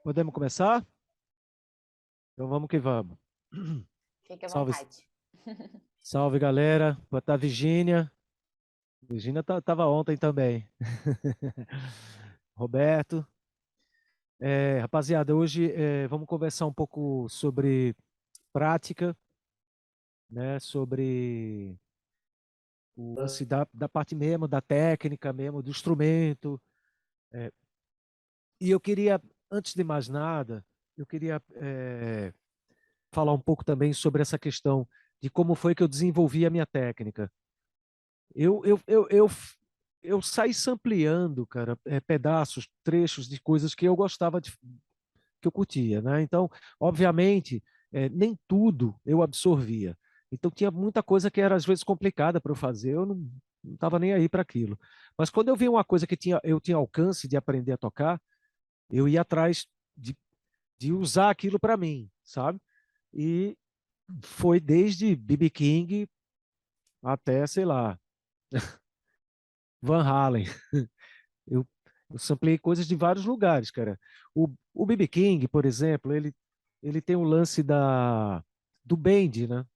Podemos começar? Então vamos que vamos. Fique à Salve, vontade. salve galera. Boa tarde, Virgínia. Virgínia estava ontem também. Roberto. Rapaziada, hoje vamos conversar um pouco sobre prática, né? Sobre o lance da parte mesmo, da técnica mesmo, do instrumento. É, e eu queria, antes de mais nada, eu queria falar um pouco também sobre essa questão de como foi que eu desenvolvi a minha técnica. Eu, eu, eu, eu, eu saí sampleando, cara, pedaços, trechos de coisas que eu gostava de, que eu curtia, né? Então, obviamente, nem tudo eu absorvia. Então, tinha muita coisa que era às vezes complicada para eu fazer, eu não estava nem aí para aquilo. Mas quando eu vi uma coisa que eu tinha alcance de aprender a tocar, eu ia atrás de, de usar aquilo para mim, sabe? E foi desde B.B. King até, sei lá, Van Halen. Eu, eu samplei coisas de vários lugares, cara. O B.B. King, por exemplo, ele tem o lance do bend, né?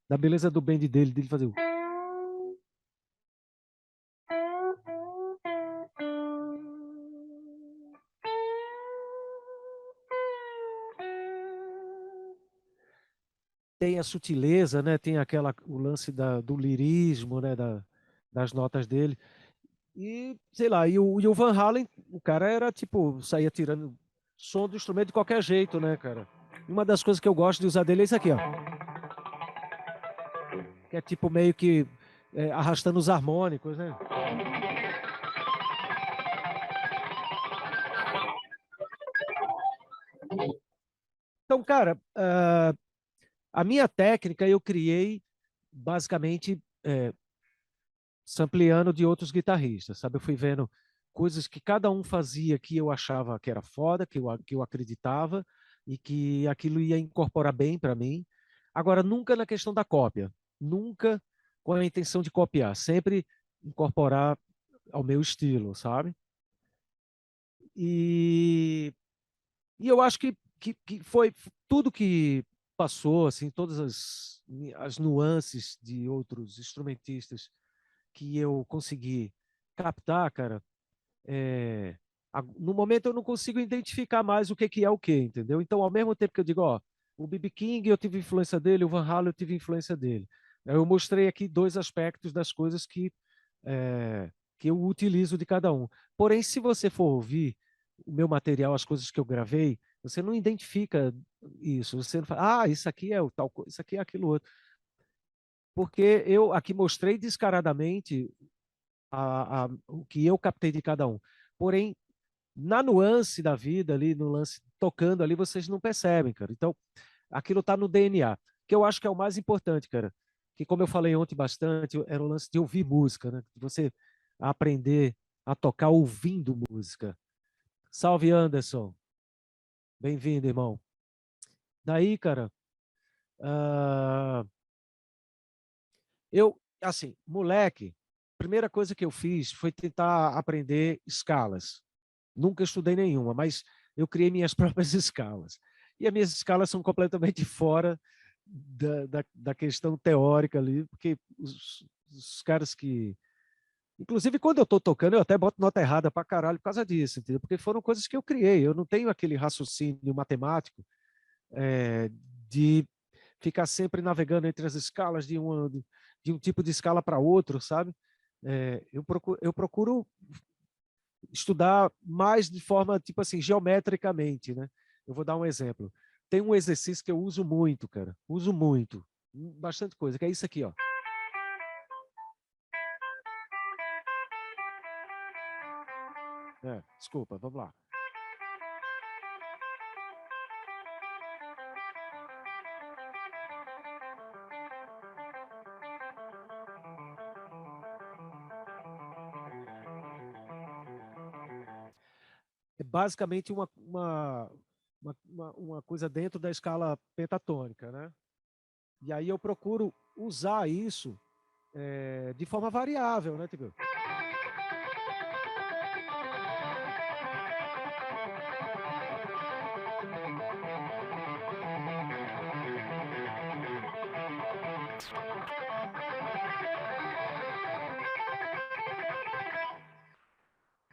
Da beleza do bend dele fazer o... Tem a sutileza, né? Tem o lance do lirismo, né? Das notas dele. E, sei lá, e o Van Halen, o cara era tipo, saía tirando som do instrumento de qualquer jeito, né, cara? E uma das coisas que eu gosto de usar dele é isso aqui, ó. Que é tipo meio que arrastando os harmônicos, né? Então, cara, a minha técnica eu criei basicamente sampleando de outros guitarristas, sabe? Eu fui vendo coisas que cada um fazia que eu achava que era foda, que eu acreditava e que aquilo ia incorporar bem para mim. Agora, nunca na questão da cópia, nunca com a intenção de copiar, sempre incorporar ao meu estilo, sabe? E, e eu acho que foi tudo que passou, assim, todas as nuances de outros instrumentistas que eu consegui captar, cara, no momento eu não consigo identificar mais o que é o que, entendeu? Então, ao mesmo tempo que eu digo, ó, o B.B. King eu tive influência dele, o Van Halen eu tive influência dele. Eu mostrei aqui dois aspectos das coisas que eu utilizo de cada um. Porém, se você for ouvir o meu material, as coisas que eu gravei, você não identifica isso. Você não fala, isso aqui é o tal coisa, isso aqui é aquilo outro. Porque eu aqui mostrei descaradamente o que eu captei de cada um. Porém, na nuance da vida ali, no lance tocando ali, vocês não percebem, cara. Então, aquilo tá no DNA, que eu acho que é o mais importante, cara. Que como eu falei ontem bastante, era o lance de ouvir música, né? De você aprender a tocar ouvindo música. Salve, Anderson. Bem-vindo, irmão. Daí, cara, ah, assim, moleque, primeira coisa que eu fiz foi tentar aprender escalas. Nunca estudei nenhuma, mas eu criei minhas próprias escalas. E as minhas escalas são completamente fora da questão teórica ali, porque os caras que. Inclusive, quando eu estou tocando, eu até boto nota errada pra caralho por causa disso, entendeu? Porque foram coisas que eu criei. Eu não tenho aquele raciocínio matemático é, de ficar sempre navegando entre as escalas de um tipo de escala para outro, sabe? Eu procuro estudar mais de forma, tipo assim, geometricamente, né? Eu vou dar um exemplo. Tem um exercício que eu uso muito, cara. Uso muito. Bastante coisa, que é isso aqui, ó. Desculpa, vamos lá. É basicamente uma coisa dentro da escala pentatônica, né? E aí eu procuro usar isso de forma variável, né? Tipo,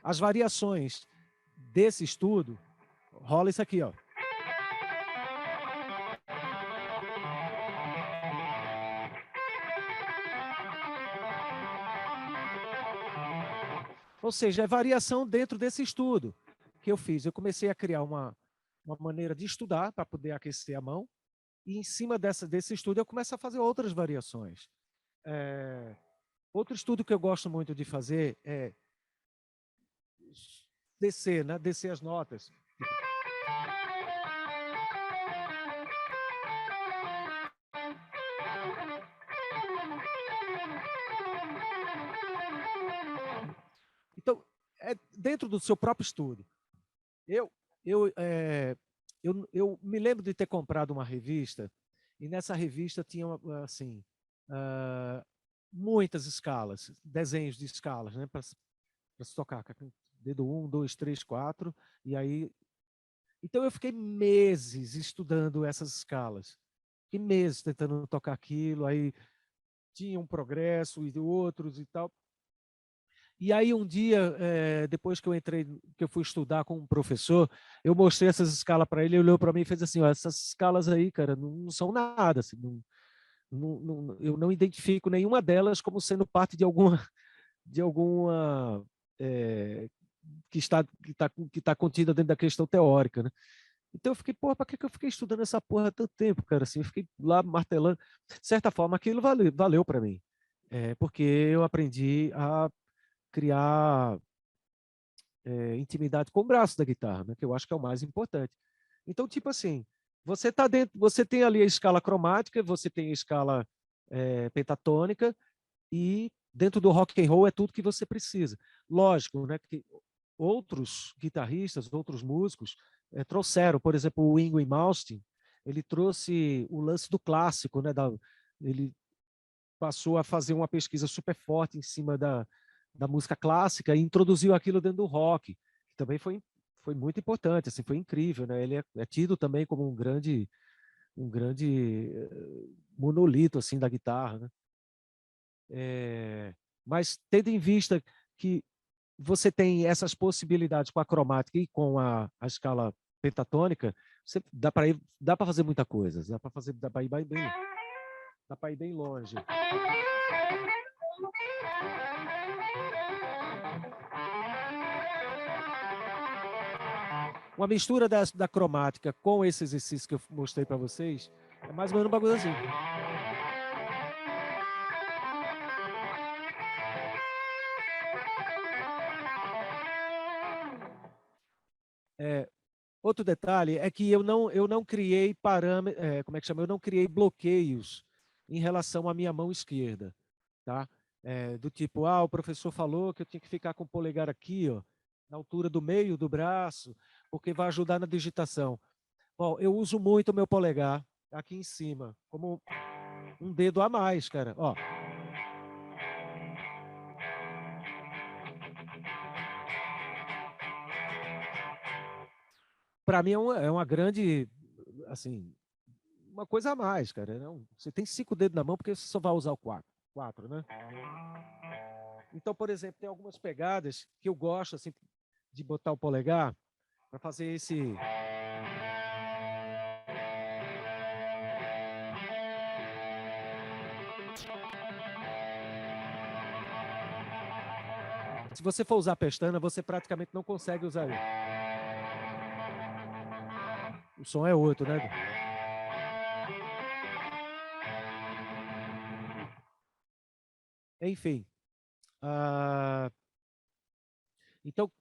As variações desse estudo, rola isso aqui, ó. Ou seja, é variação dentro desse estudo que eu fiz. Eu comecei a criar uma maneira de estudar para poder aquecer a mão, e em cima desse estudo eu começo a fazer outras variações. Outro estudo que eu gosto muito de fazer é descer, né? Descer as notas. Então, dentro do seu próprio estudo. Eu, eu me lembro de ter comprado uma revista, e nessa revista tinha, assim, muitas escalas, desenhos de escalas, né, para se tocar. Dedo 1, 2, 3, 4, e aí... Então, eu fiquei meses estudando essas escalas. Fiquei meses tentando tocar aquilo, aí tinha um progresso e outros e tal. E aí um dia, depois que eu entrei, que eu fui estudar com um professor, eu mostrei essas escalas para ele, ele olhou para mim e fez assim, ó, essas escalas aí, cara, não são nada, assim, eu não identifico nenhuma delas como sendo parte de alguma que está contida dentro da questão teórica, né? Então eu fiquei, porra, para que eu fiquei estudando essa porra tanto tempo, cara? Assim, eu fiquei lá martelando. De certa forma, aquilo valeu para mim, porque eu aprendi a criar intimidade com o braço da guitarra, né? Que eu acho que é o mais importante. Então, tipo assim, você tá dentro, você tem ali a escala cromática, você tem a escala pentatônica, e dentro do rock and roll é tudo que você precisa. Lógico, né? Que outros guitarristas, outros músicos trouxeram, por exemplo, o Yngwie Malmsteen, ele trouxe o lance do clássico, né? Ele passou a fazer uma pesquisa super forte em cima da música clássica e introduziu aquilo dentro do rock, que também foi muito importante, assim, foi incrível, né? Ele é tido também como um grande monolito assim da guitarra, né? Mas tendo em vista que você tem essas possibilidades com a cromática e com a escala pentatônica, você dá para fazer muita coisa, dá para ir bem longe. Uma mistura da cromática com esse exercício que eu mostrei para vocês é mais ou menos um bagulho assim. Outro detalhe é que eu não criei parâmetros, como é que chama? Eu não criei bloqueios em relação à minha mão esquerda, tá? Do tipo, o professor falou que eu tinha que ficar com o polegar aqui, ó, na altura do meio do braço, porque vai ajudar na digitação. Bom, eu uso muito o meu polegar aqui em cima, como um dedo a mais, cara. Ó. Para mim é uma grande, assim, uma coisa a mais, cara. Não, você tem 5 dedos na mão porque você só vai usar o 4, né? Então, por exemplo, tem algumas pegadas que eu gosto assim de botar o polegar para fazer esse. Se você for usar a pestana, você praticamente não consegue usar ele. O som é outro, né? Enfim. Então,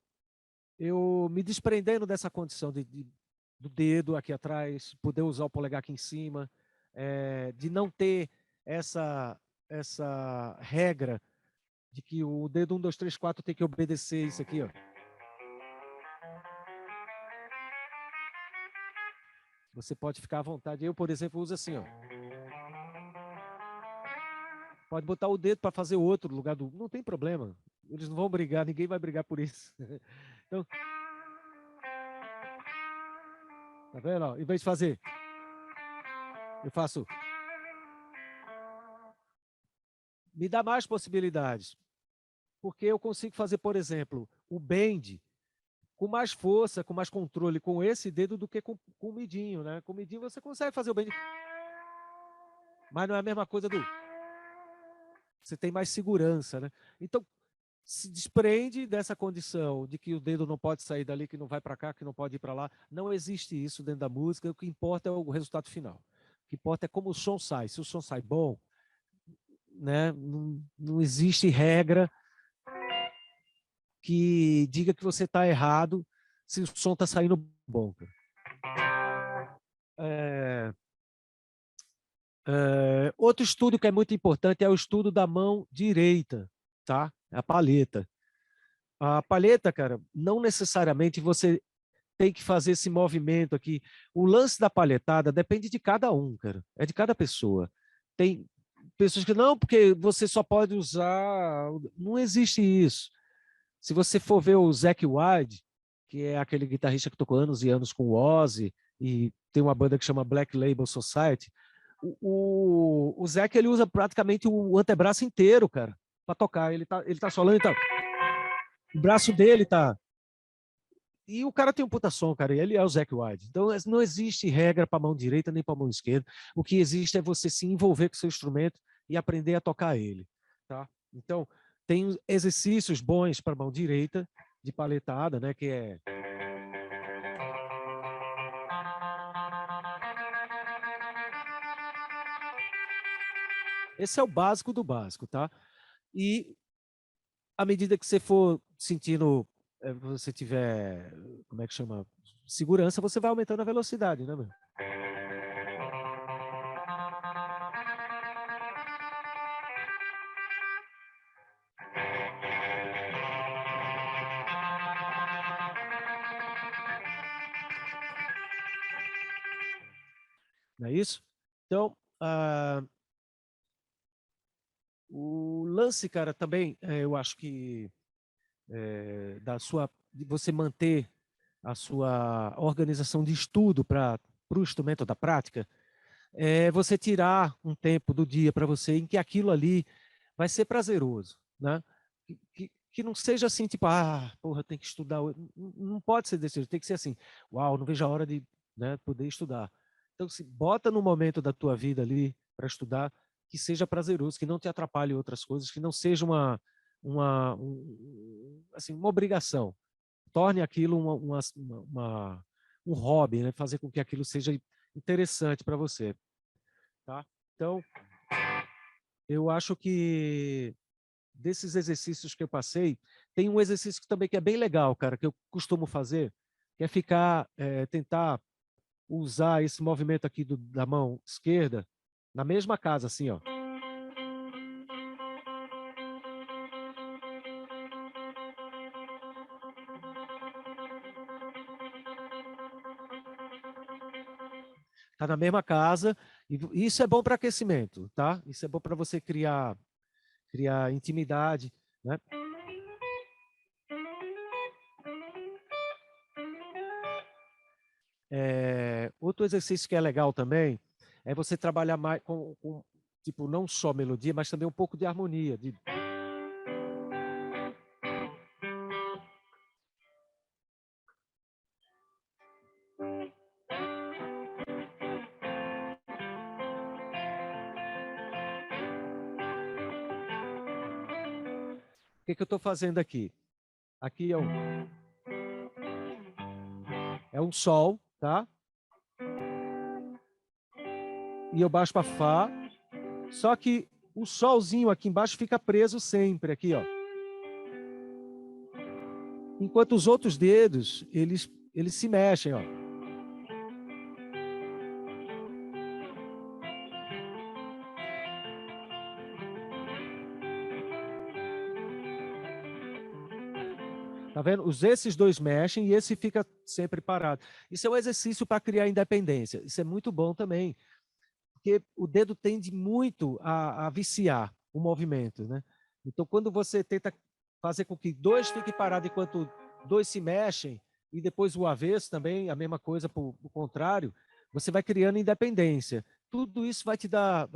eu me desprendendo dessa condição do dedo aqui atrás, poder usar o polegar aqui em cima, de não ter essa regra de que o dedo 1, 2, 3, 4 tem que obedecer isso aqui, ó. Você pode ficar à vontade. Eu, por exemplo, uso assim, ó. Pode botar o dedo para fazer outro no lugar do... Não tem problema. Eles não vão brigar, ninguém vai brigar por isso. Então, tá vendo? Ó, em vez de fazer, eu faço... Me dá mais possibilidades. Porque eu consigo fazer, por exemplo, o bend com mais força, com mais controle com esse dedo do que com o midinho, né? Com o midinho você consegue fazer o bend, mas não é a mesma coisa do... Você tem mais segurança, né? Então, se desprende dessa condição de que o dedo não pode sair dali, que não vai para cá, que não pode ir para lá. Não existe isso dentro da música. O que importa é o resultado final. O que importa é como o som sai. Se o som sai bom, né? Não existe regra que diga que você está errado se o som está saindo bom. Outro estudo que é muito importante é o estudo da mão direita, tá? A palheta. A palheta, cara, não necessariamente você tem que fazer esse movimento aqui. O lance da palhetada depende de cada um, cara. É de cada pessoa. Tem pessoas que não, porque você só pode usar. Não existe isso. Se você for ver o Zakk Wylde, que é aquele guitarrista que tocou anos e anos com o Ozzy e tem uma banda que chama Black Label Society, o Zakk, ele usa praticamente o antebraço inteiro, cara, para tocar. Ele tá solando, então o braço dele tá... E o cara tem um puta som, cara, e ele é o Zakk Wylde. Então não existe regra para mão direita nem para mão esquerda. O que existe é você se envolver com o seu instrumento e aprender a tocar ele, tá? Então, tem exercícios bons para mão direita de paletada, né, que é... Esse é o básico do básico, tá? E à medida que você for sentindo, você tiver, como é que chama? Segurança, você vai aumentando a velocidade, né, meu? Não é isso? Então, o lance, cara, também, eu acho que de você manter a sua organização de estudo para o instrumento da prática, é você tirar um tempo do dia para você em que aquilo ali vai ser prazeroso, né? Que não seja assim, tipo, porra, tem que estudar. Não pode ser desse jeito, tem que ser assim, uau, não vejo a hora de, né, poder estudar. Então, se bota no momento da tua vida ali para estudar, que seja prazeroso, que não te atrapalhe outras coisas, que não seja assim, uma obrigação. Torne aquilo um hobby, né? Fazer com que aquilo seja interessante para você, tá? Então, eu acho que desses exercícios que eu passei, tem um exercício também que é bem legal, cara, que eu costumo fazer, que é tentar usar esse movimento aqui da mão esquerda na mesma casa, assim, ó. Tá na mesma casa, e isso é bom para aquecimento, tá? Isso é bom para você criar intimidade, né? Outro exercício que é legal também é você trabalhar mais tipo, não só melodia, mas também um pouco de harmonia. O que eu estou fazendo aqui? Aqui é um sol, tá? E eu baixo para Fá. Só que o solzinho aqui embaixo fica preso sempre, aqui, ó. Enquanto os outros dedos, eles se mexem, ó. Tá vendo? Esses dois mexem e esse fica sempre parado. Isso é um exercício para criar independência. Isso é muito bom também, porque o dedo tende muito a viciar o movimento, né? Então, quando você tenta fazer com que dois fiquem parados enquanto dois se mexem, e depois o avesso também, a mesma coisa para o contrário, você vai criando independência. Tudo isso vai te dar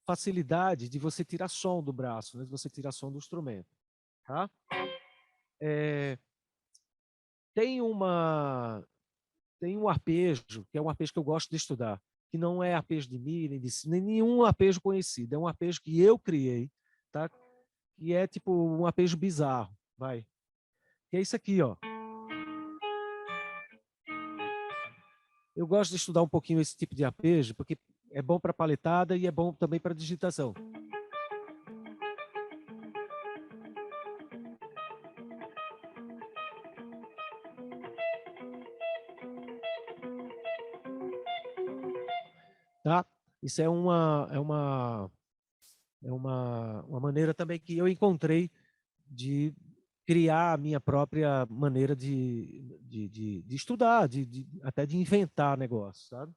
facilidade de você tirar som do braço, né? De você tirar som do instrumento, tá? Tem um arpejo, que é um arpejo que eu gosto de estudar, que não é arpejo de mi, nem de si, nem nenhum arpejo conhecido. É um arpejo que eu criei, tá? Que é tipo um arpejo bizarro, vai. Que é isso aqui, ó. Eu gosto de estudar um pouquinho esse tipo de arpejo, porque é bom para paletada e é bom também para digitação. Tá? Isso uma maneira também que eu encontrei de criar a minha própria maneira de estudar, até de inventar negócios, sabe?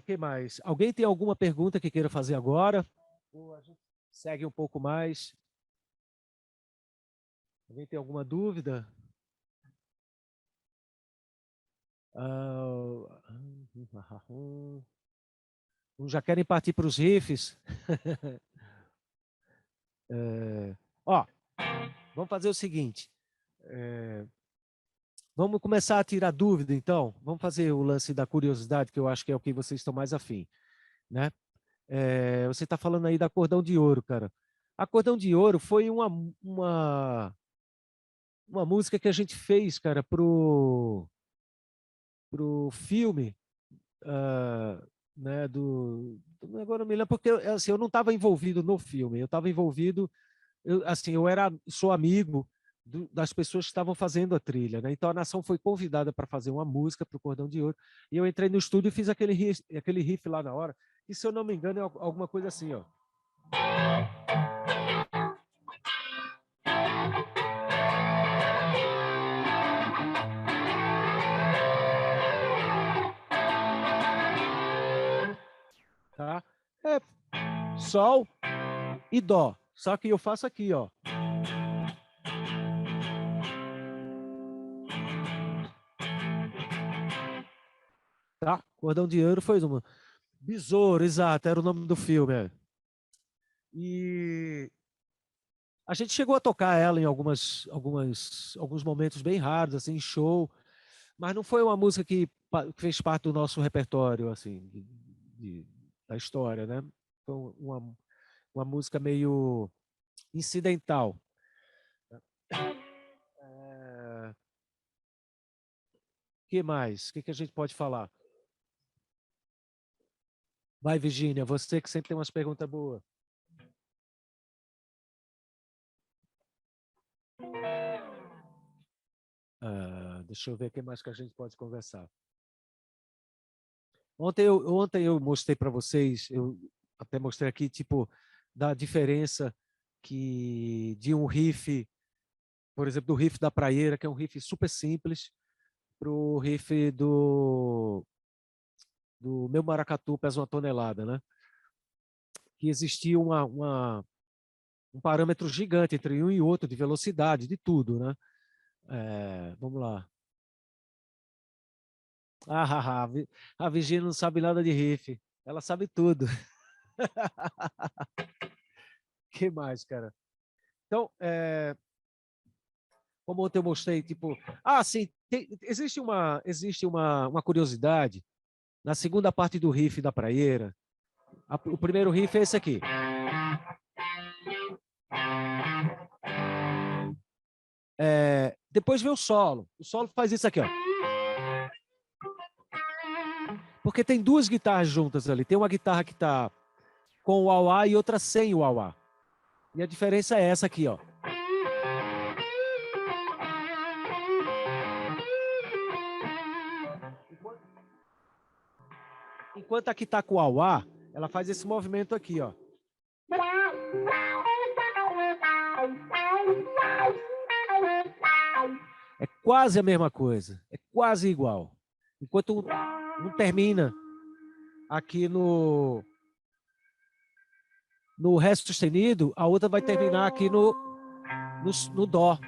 Que mais? Alguém tem alguma pergunta que queira fazer agora? Ou a gente segue um pouco mais? Alguém tem alguma dúvida? Já querem partir para os riffs? Ó, vamos fazer o seguinte. Vamos começar a tirar dúvida, então. Vamos fazer o lance da curiosidade, que eu acho que é o que vocês estão mais afim, né? Você está falando aí da Cordão de Ouro, cara. A Cordão de Ouro foi uma música que a gente fez, cara, pro filme, né, agora eu me lembro, porque assim, eu não estava envolvido no filme, eu estava envolvido, assim, sou amigo das pessoas que estavam fazendo a trilha, né? Então a nação foi convidada para fazer uma música para o Cordão de Ouro, e eu entrei no estúdio e fiz aquele riff lá na hora, e se eu não me engano é alguma coisa assim, ó. Tá? É sol e dó. Só que eu faço aqui, ó. Tá? Cordão de Ouro foi uma. Besouro, exato, era o nome do filme. E a gente chegou a tocar ela em alguns momentos bem raros, assim, em show, mas não foi uma música que fez parte do nosso repertório, assim, da história, né? Foi uma música meio incidental. Que mais? O que a gente pode falar? Vai, Virgínia, você que sempre tem umas perguntas boas. Deixa eu ver o que mais que a gente pode conversar. Ontem eu mostrei para vocês, eu até mostrei aqui, tipo, da diferença que de um riff, por exemplo, do riff da Praieira, que é um riff super simples, para o riff do Meu Maracatu Pesa uma Tonelada, né? Que existia um parâmetro gigante entre um e outro, de velocidade, de tudo, né? Vamos lá. A Virgínia não sabe nada de riff. Ela sabe tudo. Que mais, cara? Então, como ontem eu mostrei, tipo, sim, existe uma curiosidade na segunda parte do riff da Praieira. O primeiro riff é esse aqui. Depois vem o solo. O solo faz isso aqui, ó. Porque tem duas guitarras juntas ali. Tem uma guitarra que tá com o wah-wah e outra sem o wah-wah. E a diferença é essa aqui, ó. Enquanto aqui tá com o wah-wah, ela faz esse movimento aqui, ó. É quase a mesma coisa. É quase igual. Enquanto um termina aqui no Ré sustenido, a outra vai terminar aqui no Dó.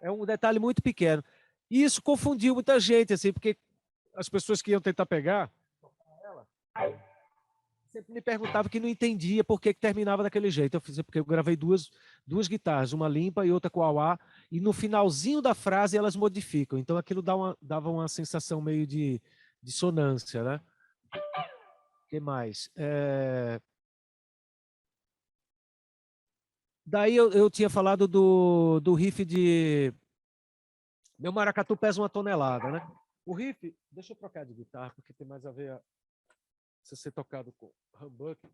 É um detalhe muito pequeno. E isso confundiu muita gente, assim, porque as pessoas que iam tentar pegar sempre me perguntavam que não entendia por que terminava daquele jeito. Eu fiz porque eu gravei duas guitarras, uma limpa e outra com auá, e no finalzinho da frase elas modificam. Então aquilo dava uma sensação meio de dissonância, né? O que mais? Daí eu tinha falado do riff de... Meu maracatu pesa 1 tonelada, né? O riff... Deixa eu trocar de guitarra, porque tem mais a ver se ser tocado com humbucker.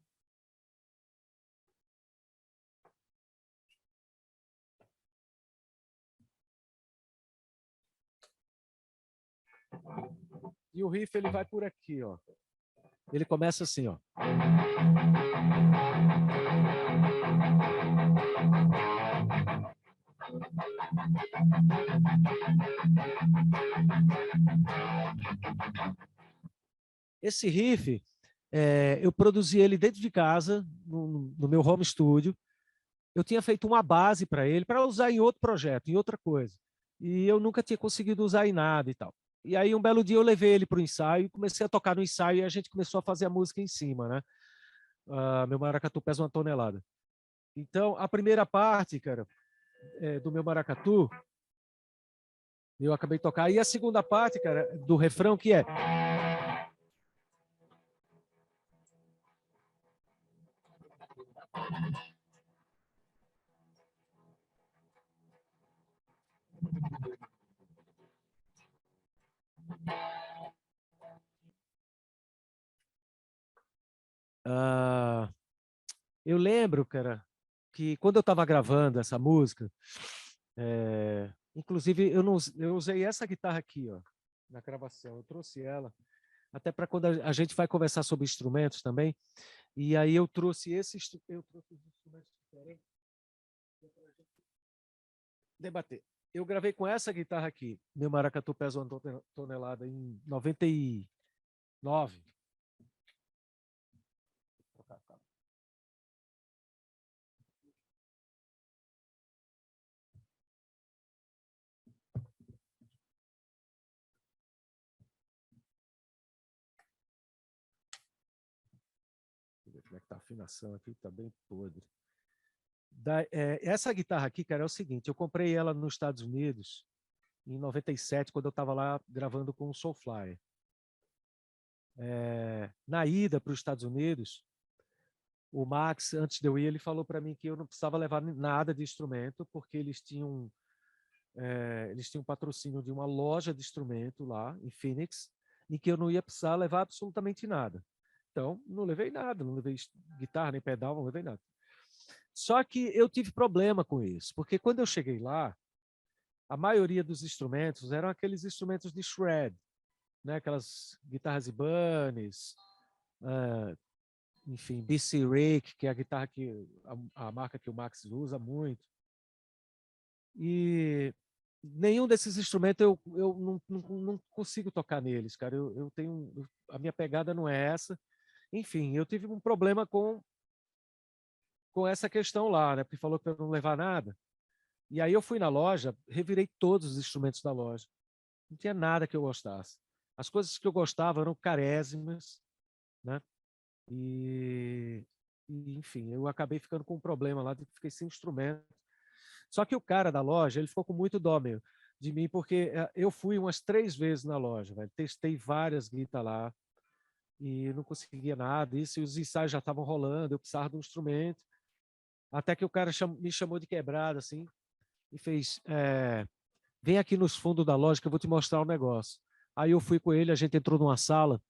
E o riff ele vai por aqui, ó. Ele começa assim, ó. Esse riff, eu produzi ele dentro de casa, no meu home studio. Eu tinha feito uma base para ele, para usar em outro projeto, em outra coisa. E eu nunca tinha conseguido usar em nada e tal. E aí, um belo dia, eu levei ele para o ensaio, comecei a tocar no ensaio e a gente começou a fazer a música em cima, né? Meu maracatu pesa 1 tonelada. Então, a primeira parte, cara, do meu maracatu, eu acabei de tocar. E a segunda parte, cara, do refrão, que é... eu lembro, cara, que quando eu estava gravando essa música, inclusive eu usei essa guitarra aqui, ó, na gravação. Eu trouxe ela até para quando a gente vai conversar sobre instrumentos também. E aí eu trouxe eu trouxe os instrumentos diferentes para a gente debater. Eu gravei com essa guitarra aqui, meu maracatu pesa 1 tonelada, em 99. Deixa eu ver como é que tá a afinação aqui, tá bem podre. Essa guitarra aqui, cara, é o seguinte, eu comprei ela nos Estados Unidos em 97, quando eu estava lá gravando com o Soulfly. Na ida para os Estados Unidos, o Max, antes de eu ir, ele falou para mim que eu não precisava levar nada de instrumento, porque eles tinham patrocínio de uma loja de instrumento lá em Phoenix, e que eu não ia precisar levar absolutamente nada. Então, não levei nada, não levei guitarra nem pedal, não levei nada. Só que eu tive problema com isso, porque quando eu cheguei lá, a maioria dos instrumentos eram aqueles instrumentos de shred, né? Aquelas guitarras Ibanez, enfim, BC Rake, que é a guitarra que a marca que o Max usa muito. E nenhum desses instrumentos eu não consigo tocar neles, cara. A minha pegada não é essa. Enfim, eu tive um problema com essa questão lá, né? Porque falou que eu não levar nada. E aí eu fui na loja, revirei todos os instrumentos da loja. Não tinha nada que eu gostasse. As coisas que eu gostava eram carésimas, né? Enfim, eu acabei ficando com um problema lá, fiquei sem instrumento. Só que o cara da loja, ele ficou com muito dó meu, de mim, porque eu fui umas 3 vezes na loja, velho. Testei várias guitarras lá e não conseguia nada. Isso, e os ensaios já estavam rolando, eu precisava de um instrumento. Até que o cara me chamou de quebrado, assim, e fez: vem aqui nos fundos da loja que eu vou te mostrar um negócio. Aí eu fui com ele, a gente entrou numa sala,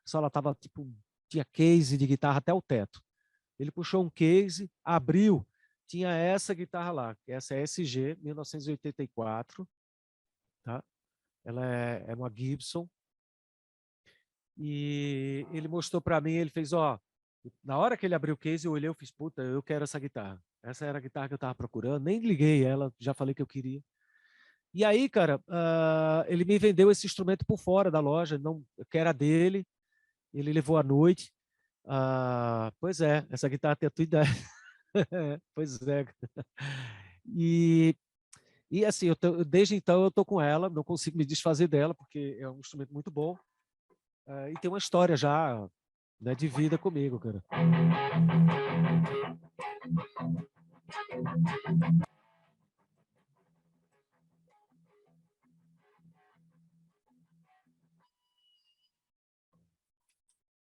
a sala tava tipo, tinha case de guitarra até o teto. Ele puxou um case, abriu, tinha essa guitarra lá, que essa é SG 1984, tá? Ela é uma Gibson. E ele mostrou para mim, ele fez, ó, na hora que ele abriu o case, eu olhei, eu fiz, puta, eu quero essa guitarra. Essa era a guitarra que eu tava procurando, nem liguei ela, já falei que eu queria. E aí, cara, ele me vendeu esse instrumento por fora da loja, não, que era dele, ele levou à noite. Pois é, essa guitarra tem a tua ideia. Pois é. E, E assim, desde então eu estou com ela, não consigo me desfazer dela, porque é um instrumento muito bom. E tem uma história já, né, de vida comigo, cara.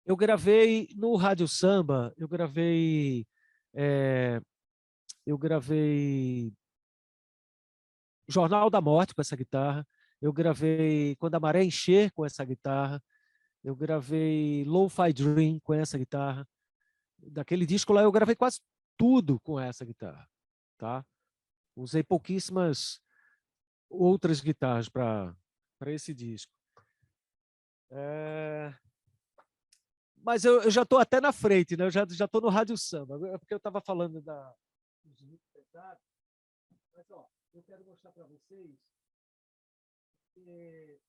Eu gravei no Rádio Samba, é, eu gravei Jornal da Morte com essa guitarra, eu gravei Quando a Maré Encher com essa guitarra, eu gravei Lo-Fi Dream com essa guitarra. Daquele disco lá eu gravei quase tudo com essa guitarra, tá? Usei pouquíssimas outras guitarras para esse disco. Mas eu já estou até na frente, né? Eu já estou no Rádio Samba, porque eu estava falando dos grupos pesados. Mas, ó, eu quero mostrar para vocês que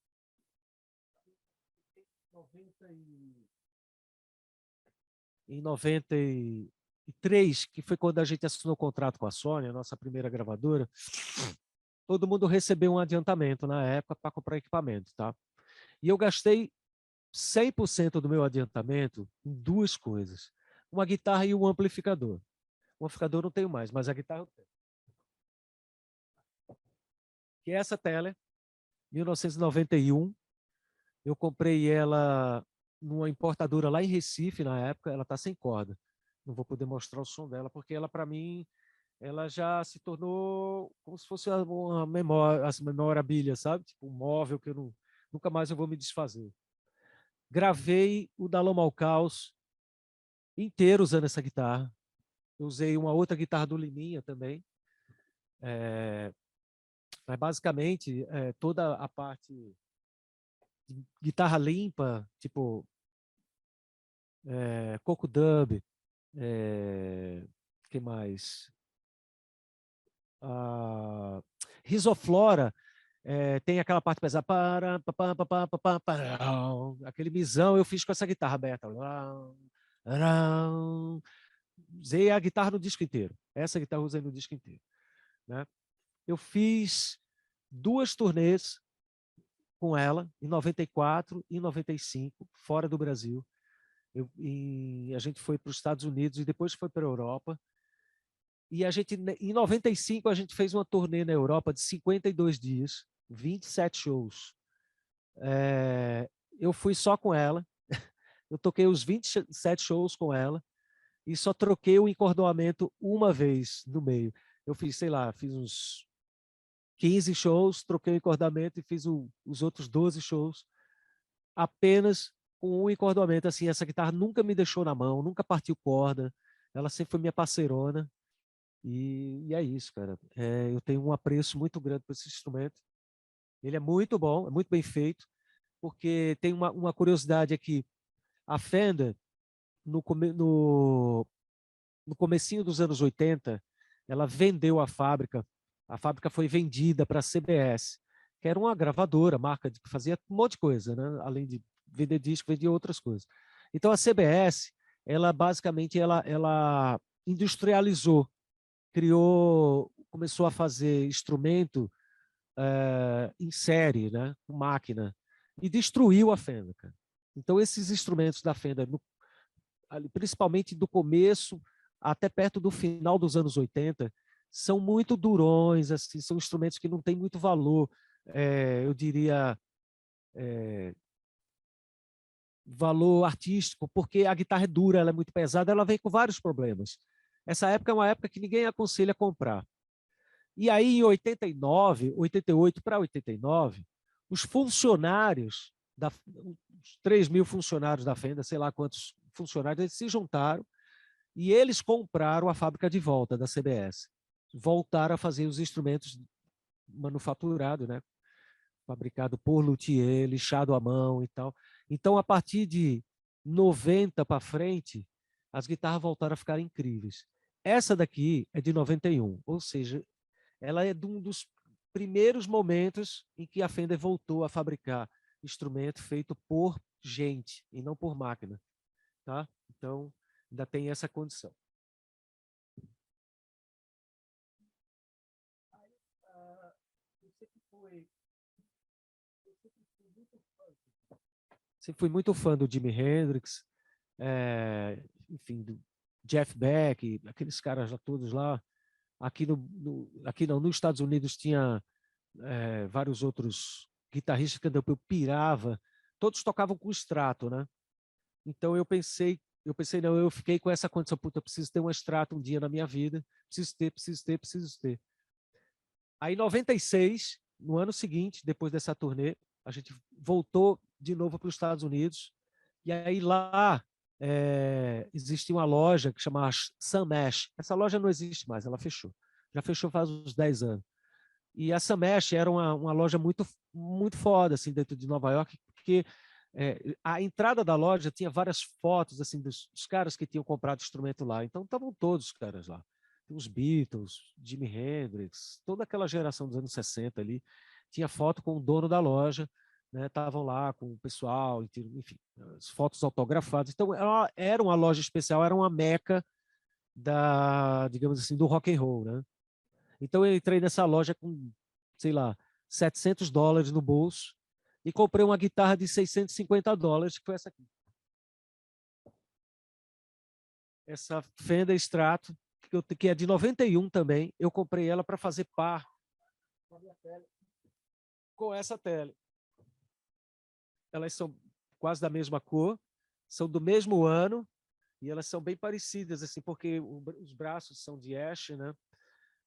90 em 93, que foi quando a gente assinou o contrato com a Sony, a nossa primeira gravadora, todo mundo recebeu um adiantamento na época para comprar equipamento, tá? E eu gastei 100% do meu adiantamento em duas coisas: uma guitarra e um amplificador. O amplificador não tenho mais, mas a guitarra eu tenho. Que é essa Teller, 1991. Eu comprei ela numa importadora lá em Recife, na época. Ela está sem corda. Não vou poder mostrar o som dela, porque ela, para mim, ela já se tornou como se fosse uma memória, as memorabilia, sabe? Tipo um móvel que eu não, nunca mais eu vou me desfazer. Gravei o Daloma ao Caos inteiro usando essa guitarra. Eu usei uma outra guitarra do Liminha também. Mas basicamente, toda a parte de guitarra limpa, tipo Coco Dub, que mais? A Risoflora, tem aquela parte pesada, aquele misão eu fiz com essa guitarra aberta. Usei a guitarra no disco inteiro. Essa guitarra eu usei no disco inteiro. Né? Eu fiz 2 turnês com ela, em 94 e 95, fora do Brasil. A gente foi para os Estados Unidos e depois foi para a Europa. E em 95, a gente fez uma turnê na Europa de 52 dias, 27 shows. Eu fui só com ela, eu toquei os 27 shows com ela e só troquei o encordoamento uma vez no meio. Eu fiz, sei lá, fiz uns 15 shows, troquei o encordamento e fiz os outros 12 shows apenas com um encordoamento. Assim, essa guitarra nunca me deixou na mão, nunca partiu corda, ela sempre foi minha parceirona. E é isso, cara. Eu tenho um apreço muito grande por esse instrumento. Ele é muito bom, é muito bem feito, porque tem uma curiosidade aqui. A Fender, no comecinho dos anos 80, ela vendeu a fábrica. A fábrica foi vendida para a CBS, que era uma gravadora, marca que fazia um monte de coisa, né? Além de vender disco, vendia outras coisas. Então a CBS, ela basicamente ela industrializou, começou a fazer instrumento em série, né, com máquina, e destruiu a Fender, cara. Então esses instrumentos da Fender, principalmente do começo até perto do final dos anos 80, são muito durões, assim, são instrumentos que não têm muito valor, eu diria, valor artístico, porque a guitarra é dura, ela é muito pesada, ela vem com vários problemas. Essa época é uma época que ninguém aconselha comprar. E aí, em 89, 88 para 89, os funcionários, os 3 mil funcionários da Fenda, sei lá quantos funcionários, eles se juntaram e eles compraram a fábrica de volta da CBS. Voltaram a fazer os instrumentos manufaturados, né? Fabricado por luthier, lixado à mão e tal. Então, a partir de 90 para frente, as guitarras voltaram a ficar incríveis. Essa daqui é de 91, ou seja, ela é de um dos primeiros momentos em que a Fender voltou a fabricar instrumento feito por gente e não por máquina, tá? Então, ainda tem essa condição. sempre fui muito fã do Jimi Hendrix, enfim, do Jeff Beck, aqueles caras já todos lá. Aqui aqui não, nos Estados Unidos tinha vários outros guitarristas que eu pirava, todos tocavam com extrato, né? Então não, eu fiquei com essa condição, puta, eu preciso ter um extrato um dia na minha vida, preciso ter. Aí, em 96, no ano seguinte, depois dessa turnê, a gente voltou de novo para os Estados Unidos, e aí lá existia uma loja que chamava Sam Ash. Essa loja não existe mais, ela fechou. Já fechou faz uns 10 anos. E a Sam Ash era uma loja muito foda, assim, dentro de Nova York, porque a entrada da loja tinha várias fotos assim dos caras que tinham comprado instrumento lá. Então estavam todos os caras lá. Os Beatles, Jimi Hendrix, toda aquela geração dos anos 60 ali. Tinha foto com o dono da loja, né? Estavam lá com o pessoal, enfim, as fotos autografadas. Então era uma loja especial, era uma meca digamos assim, do rock and roll, né? Então eu entrei nessa loja com, sei lá, $700 no bolso e comprei uma guitarra de $650, que foi essa aqui. Essa Fender Strato, que é de 91 também. Eu comprei ela para fazer par com essa tele. Elas são quase da mesma cor, são do mesmo ano e elas são bem parecidas, assim, porque os braços são de ash, né?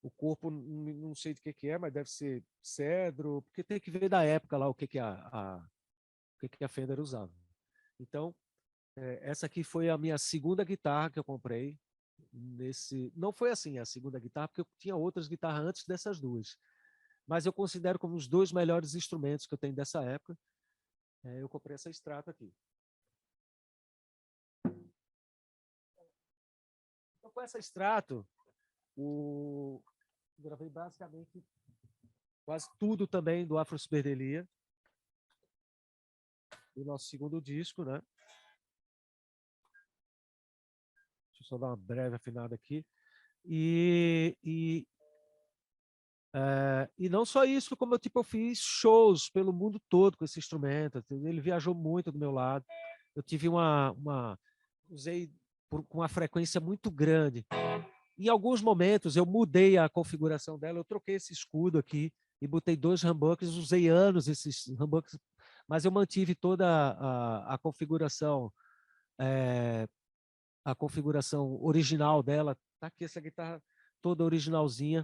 O corpo, não sei do que é, mas deve ser cedro, porque tem que ver da época lá o que a Fender usava. Então, essa aqui foi a minha segunda guitarra que eu comprei. Não foi assim a segunda guitarra, porque eu tinha outras guitarras antes dessas duas. Mas eu considero como os dois melhores instrumentos que eu tenho dessa época. Eu comprei essa Strato aqui. Então, com essa Strato, gravei basicamente quase tudo também do Afro Superdelia, do nosso segundo disco, né? Deixa eu só dar uma breve afinada aqui. E não só isso, como eu fiz shows pelo mundo todo com esse instrumento. Ele viajou muito do meu lado. Eu tive usei com uma frequência muito grande. Em alguns momentos eu mudei a configuração dela, eu troquei esse escudo aqui e botei 2 humbuckers, usei anos esses humbuckers, mas eu mantive toda a configuração, a configuração original dela. Tá aqui essa guitarra toda originalzinha.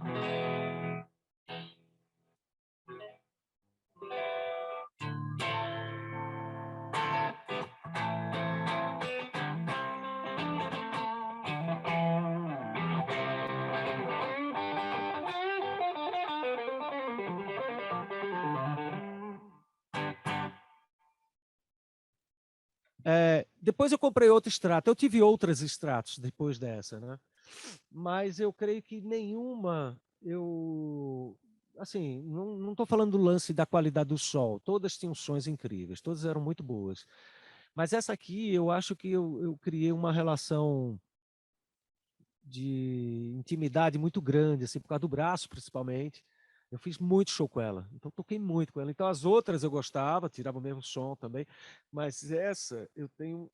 Depois eu comprei outra Strato. Eu tive outras Stratos depois dessa, né? Mas eu creio que nenhuma assim, não estou falando do lance da qualidade do som. Todas tinham sons incríveis, todas eram muito boas. Mas essa aqui, eu acho que eu criei uma relação de intimidade muito grande, assim, por causa do braço, principalmente. Eu fiz muito show com ela, então toquei muito com ela. Então as outras eu gostava, tirava o mesmo som também, mas essa eu tenho,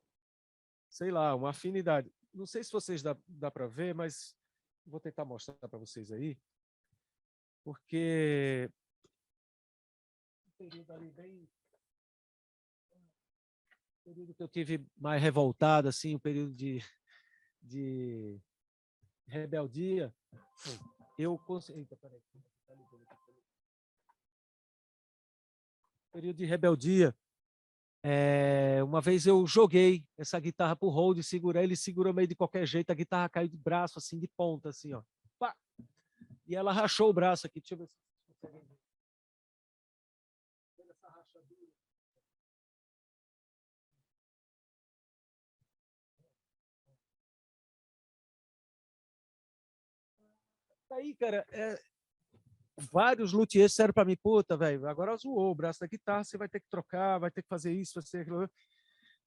sei lá, uma afinidade. Não sei se vocês dá para ver, mas vou tentar mostrar para vocês aí, porque um período ali bem, período que eu tive mais revoltado, assim, um período de rebeldia, eu consegui. Eita, peraí. Período de rebeldia. Uma vez eu joguei essa guitarra pro Hold, segurei, ele segurou meio de qualquer jeito, a guitarra caiu de braço, assim, de ponta, assim, ó. Pá! E ela rachou o braço aqui. Deixa eu ver se vocês conseguem ver. Essa rachadura. Aí, cara, vários luthiers disseram para mim, puta, velho, agora zoou o braço da guitarra, você vai ter que trocar, vai ter que fazer isso, vai ter aquilo.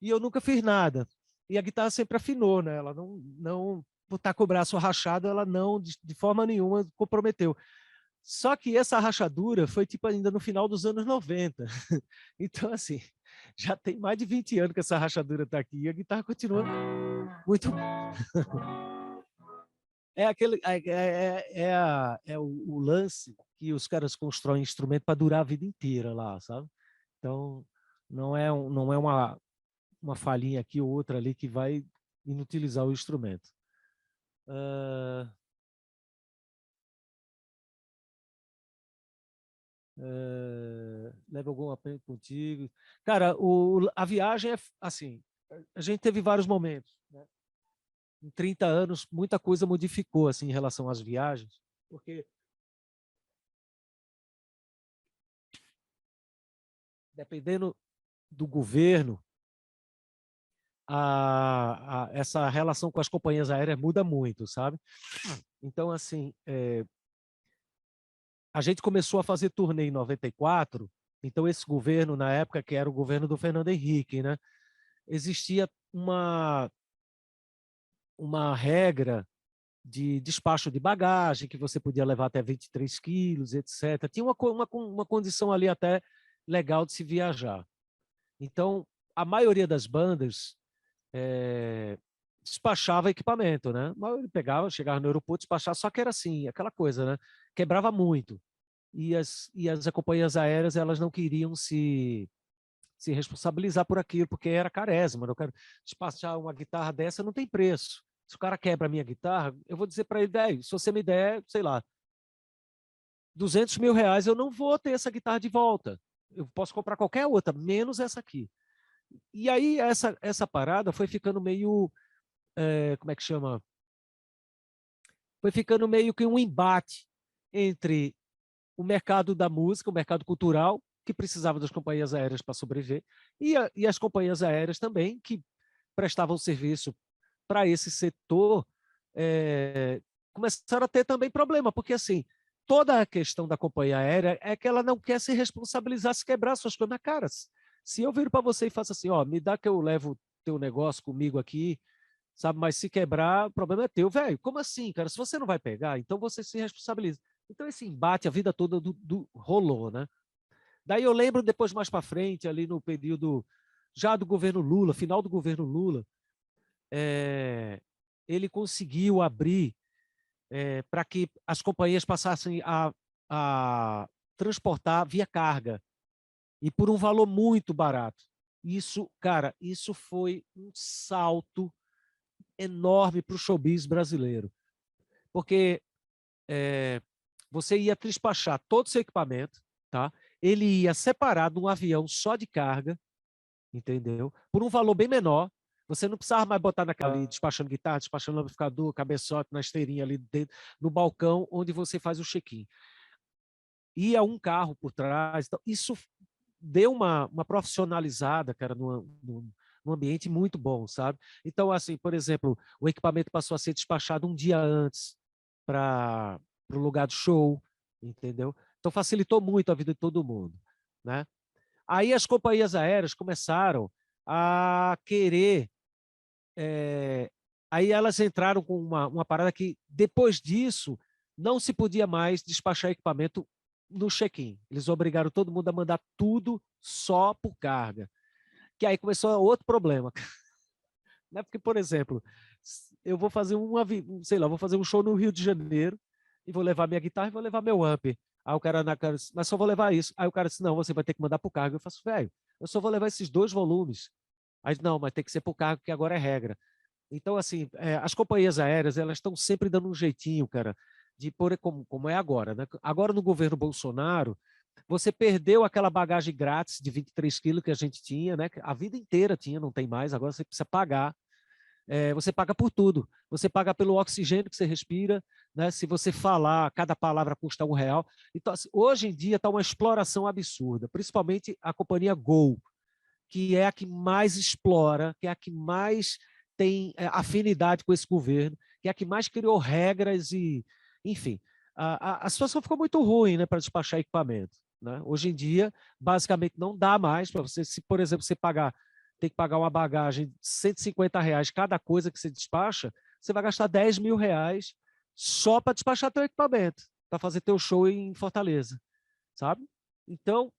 E eu nunca fiz nada. E a guitarra sempre afinou, né? Ela não por estar com o braço rachado, ela não, de forma nenhuma, comprometeu. Só que essa rachadura foi tipo ainda no final dos anos 90. Então, assim, já tem mais de 20 anos que essa rachadura está aqui e a guitarra continua muito. É aquele o lance que os caras constroem instrumento para durar a vida inteira lá, sabe? Então, não é uma falhinha aqui ou outra ali que vai inutilizar o instrumento. Leva algum aprendizado contigo. Cara, a viagem é assim, a gente teve vários momentos, né? Em 30 anos, muita coisa modificou assim em relação às viagens, porque dependendo do governo, essa relação com as companhias aéreas muda muito, sabe? Então, assim, a gente começou a fazer turnê em 94, então esse governo, na época, que era o governo do Fernando Henrique, né? Existia uma regra de despacho de bagagem, que você podia levar até 23 quilos, etc. Tinha uma condição ali até legal de se viajar. Então, a maioria das bandas despachava equipamento, né? Ele pegava, chegava no aeroporto, despachava, só que era assim, aquela coisa, né? Quebrava muito. E as companhias aéreas, elas não queriam se responsabilizar por aquilo, porque era carésimo. Eu quero despachar uma guitarra dessa, não tem preço. Se o cara quebra a minha guitarra, eu vou dizer para ele, velho, se você me der, sei lá, 200 mil reais, eu não vou ter essa guitarra de volta. Eu posso comprar qualquer outra, menos essa aqui. E aí essa parada foi ficando meio, como é que chama? Foi ficando meio que um embate entre o mercado da música, o mercado cultural, que precisava das companhias aéreas para sobreviver, e as companhias aéreas também, que prestavam serviço para esse setor, começaram a ter também problema, porque assim, toda a questão da companhia aérea é que ela não quer se responsabilizar se quebrar suas coisas na cara. Se eu viro para você e faço assim, ó, me dá que eu levo teu negócio comigo aqui, sabe? Mas se quebrar, o problema é teu, velho. Como assim, cara? Se você não vai pegar, então você se responsabiliza. Então esse embate a vida toda rolou, né? Daí eu lembro depois mais para frente, ali no período já do governo Lula, final do governo Lula, ele conseguiu abrir para que as companhias passassem a transportar via carga e por um valor muito barato. Isso, cara, isso foi um salto enorme para o showbiz brasileiro, porque você ia despachar todo o seu equipamento, tá? Ele ia separado num avião só de carga, entendeu? Por um valor bem menor. Você não precisava mais botar naquela ali, despachando guitarra, despachando amplificador, cabeçote na esteirinha ali dentro, no balcão onde você faz o check-in. Ia um carro por trás. Então, isso deu uma profissionalizada, cara, num ambiente muito bom, sabe? Então, assim, por exemplo, o equipamento passou a ser despachado um dia antes para o lugar do show, entendeu? Então, facilitou muito a vida de todo mundo, né? Aí as companhias aéreas começaram a querer. Aí elas entraram com uma parada que, depois disso, não se podia mais despachar equipamento no check-in. Eles obrigaram todo mundo a mandar tudo só por carga. Que aí começou outro problema. Né? Porque, por exemplo, eu vou fazer sei lá, vou fazer um show no Rio de Janeiro e vou levar minha guitarra e vou levar meu amp. Aí o cara disse, mas só vou levar isso. Aí o cara disse, não, você vai ter que mandar por carga. Eu faço, velho, eu só vou levar esses 2 volumes. Aí, não, mas tem que ser por carga, que agora é regra. Então, assim, as companhias aéreas, elas estão sempre dando um jeitinho, cara, de pôr como é agora, né? Agora, no governo Bolsonaro, você perdeu aquela bagagem grátis de 23 quilos que a gente tinha, né? A vida inteira tinha, não tem mais, agora você precisa pagar. Você paga por tudo. Você paga pelo oxigênio que você respira, né? Se você falar, cada palavra custa R$ 1. Então, assim, hoje em dia está uma exploração absurda, principalmente a companhia Gol, que é a que mais explora, que é a que mais tem afinidade com esse governo, que é a que mais criou regras e, enfim, a situação ficou muito ruim, né, para despachar equipamento, né? Hoje em dia, basicamente, não dá mais para você, se, por exemplo, você tem que pagar uma bagagem de R$ 150 cada coisa que você despacha, você vai gastar R$ 10 mil só para despachar teu equipamento. para fazer teu show em Fortaleza, sabe? Então,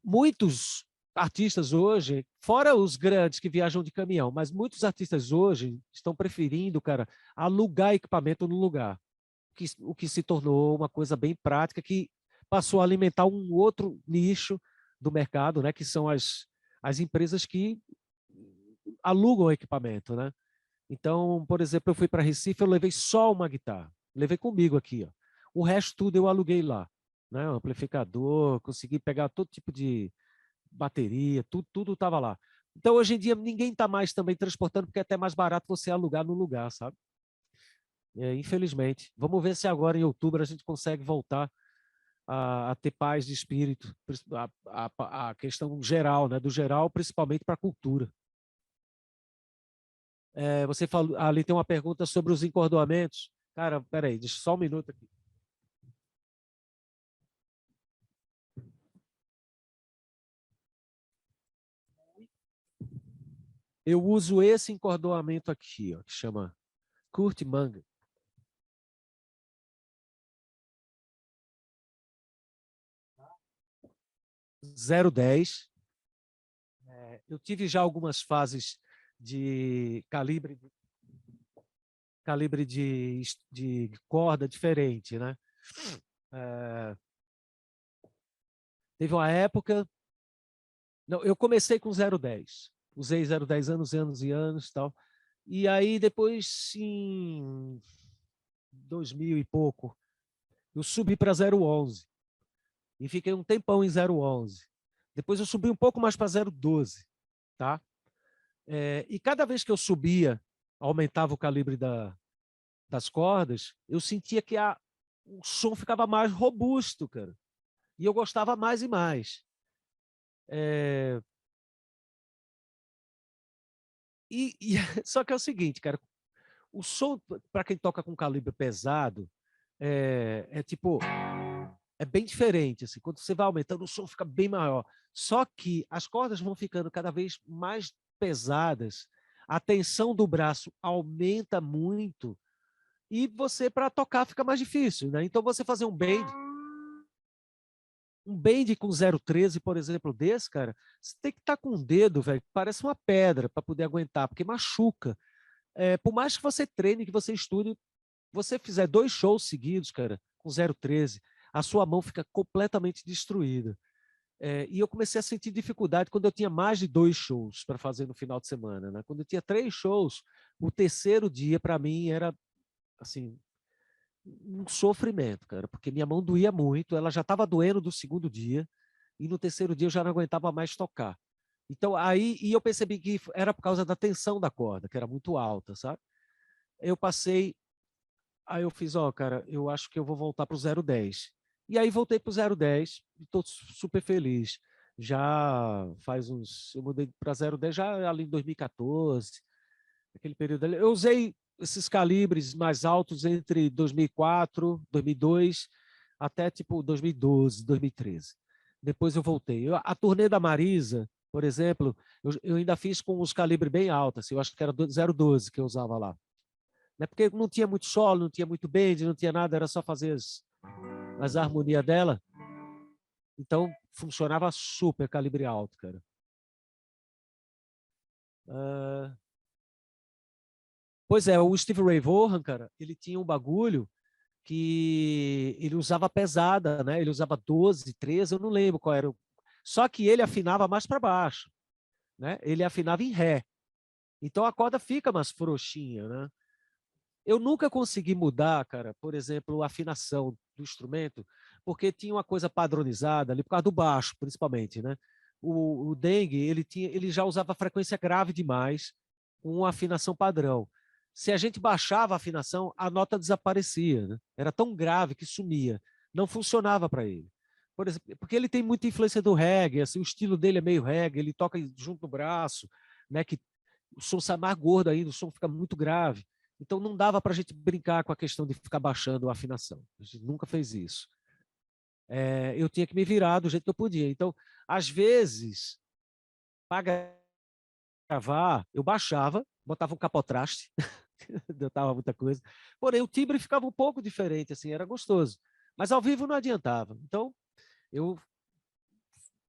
muitos artistas hoje, fora os grandes que viajam de caminhão, mas muitos artistas hoje estão preferindo, cara, alugar equipamento no lugar, o que se tornou uma coisa bem prática, que passou a alimentar um outro nicho do mercado, né, que são as empresas que alugam equipamento, né? Então, por exemplo, eu fui para Recife, eu levei só uma guitarra, levei comigo aqui, ó. O resto tudo eu aluguei lá, né? O amplificador, consegui pegar todo tipo de bateria, tudo estava lá. Então, hoje em dia, ninguém está mais também transportando, porque é até mais barato você alugar no lugar, sabe? Infelizmente. Vamos ver se agora, em outubro, a gente consegue voltar a ter paz de espírito, a questão geral, né? Do geral, principalmente para a cultura. Você falou, ali tem uma pergunta sobre os encordoamentos. Cara, peraí, deixa só um minuto aqui. Eu uso esse encordoamento aqui, ó, que chama Kurt Manga. 010. Eu tive já algumas fases de calibre de corda diferente, né? Teve uma época... Não, eu comecei com 010. Usei 010 anos, anos e anos e tal. E aí, depois, em 2000 e pouco, eu subi para 011. E fiquei um tempão em 011. Depois eu subi um pouco mais para 012, tá? E cada vez que eu subia, aumentava o calibre das cordas, eu sentia que o som ficava mais robusto, cara. E eu gostava mais e mais. Só que é o seguinte, cara, o som, para quem toca com calibre pesado, tipo, é bem diferente, assim, quando você vai aumentando, o som fica bem maior. Só que as cordas vão ficando cada vez mais pesadas, a tensão do braço aumenta muito e você, para tocar, fica mais difícil, né? Então, você fazer um bend com 013, por exemplo, desse, cara, você tem que estar com um dedo, velho, parece uma pedra para poder aguentar, porque machuca. Por mais que você treine, que você estude, você fizer 2 shows seguidos, cara, com 013, a sua mão fica completamente destruída. E eu comecei a sentir dificuldade quando eu tinha mais de 2 shows para fazer no final de semana, né? Quando eu tinha 3 shows, o terceiro dia, para mim, era, assim, um sofrimento, cara, porque minha mão doía muito, ela já estava doendo do segundo dia, e no terceiro dia eu já não aguentava mais tocar. Então, aí, e eu percebi que era por causa da tensão da corda, que era muito alta, sabe? Eu passei, aí eu fiz, ó, cara, eu acho que eu vou voltar para o 010. E aí voltei para o 010 e estou super feliz. Já faz uns, eu mudei para 010 já ali em 2014, aquele período ali. Eu usei esses calibres mais altos entre 2004, 2002, até tipo 2012, 2013. Depois eu voltei. A turnê da Marisa, por exemplo, eu ainda fiz com os calibres bem altos. Eu acho que era 012 que eu usava lá. Né? Porque não tinha muito solo, não tinha muito bend, não tinha nada, era só fazer as harmonias dela. Então, funcionava super calibre alto, cara. Pois é, o Steve Ray Vaughan, cara, ele tinha um bagulho que ele usava pesada, né? Ele usava 12, 13, eu não lembro qual era. Só que ele afinava mais para baixo, né? Ele afinava em ré. Então a corda fica mais frouxinha, né? Eu nunca consegui mudar, cara, por exemplo, a afinação do instrumento, porque tinha uma coisa padronizada ali, por causa do baixo, principalmente, né? O Dengue, ele já usava frequência grave demais, com uma afinação padrão. Se a gente baixava a afinação, a nota desaparecia, né? Era tão grave que sumia. Não funcionava para ele. Por exemplo, porque ele tem muita influência do reggae, assim, o estilo dele é meio reggae, ele toca junto no braço, né? Que o som sai mais gordo ainda, o som fica muito grave. Então não dava para a gente brincar com a questão de ficar baixando a afinação. A gente nunca fez isso. Eu tinha que me virar do jeito que eu podia. Então, às vezes, para gravar, eu baixava, botava um capotraste, Dava muita coisa. Porém, o timbre ficava um pouco diferente, assim, era gostoso. Mas ao vivo não adiantava. Então, eu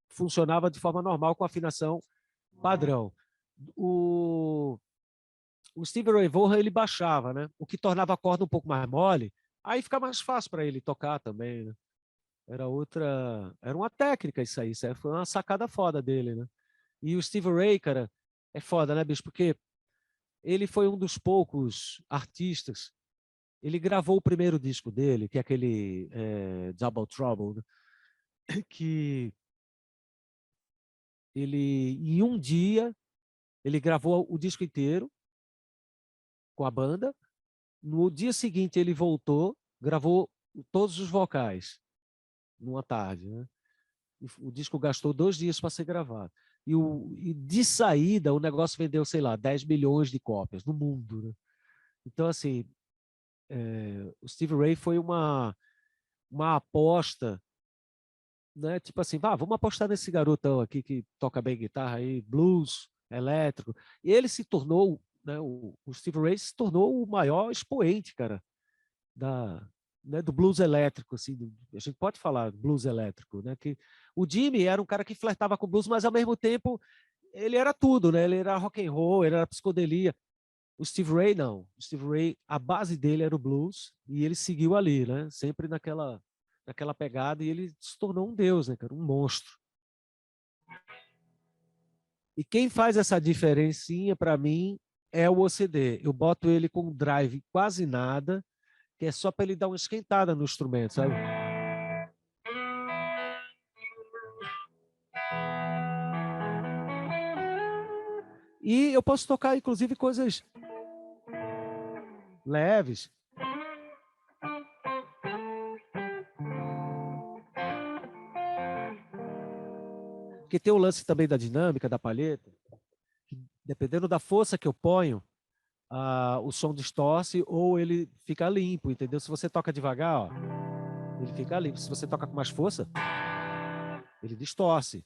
funcionava de forma normal com afinação padrão. O, o Steve Ray Vaughan, ele baixava, né? O que tornava a corda um pouco mais mole, aí fica mais fácil para ele tocar também, né? Era uma técnica isso aí foi uma sacada foda dele, né? E o Steve Ray, cara, é foda, né, bicho? Porque ele foi um dos poucos artistas. Ele gravou o primeiro disco dele, que é aquele Double Trouble, né? Que ele, em um dia, ele gravou o disco inteiro com a banda. No dia seguinte, ele voltou, gravou todos os vocais, numa tarde, né? O disco gastou 2 dias para ser gravado. E de saída, o negócio vendeu, sei lá, 10 milhões de cópias no mundo, né? Então, assim, o Steve Ray foi uma aposta, né? Tipo assim, vamos apostar nesse garotão aqui que toca bem guitarra aí, blues, elétrico. E ele se tornou, né? O Steve Ray se tornou o maior expoente, cara, da, né, do blues elétrico, assim, a gente pode falar blues elétrico, né? Que o Jimmy era um cara que flertava com blues, mas ao mesmo tempo ele era tudo, né? Ele era rock and roll, ele era psicodelia. O Steve Ray não. O Steve Ray, a base dele era o blues e ele seguiu ali, né? Sempre naquela pegada e ele se tornou um deus, né, cara? Um monstro. E quem faz essa diferencinha para mim é o OCD. Eu boto ele com drive quase nada, que é só para ele dar uma esquentada no instrumento, sabe? E eu posso tocar, inclusive, coisas leves. Porque tem o lance também da dinâmica, da palheta. Dependendo da força que eu ponho, o som distorce ou ele fica limpo, entendeu? Se você toca devagar, ó, ele fica limpo. Se você toca com mais força, ele distorce.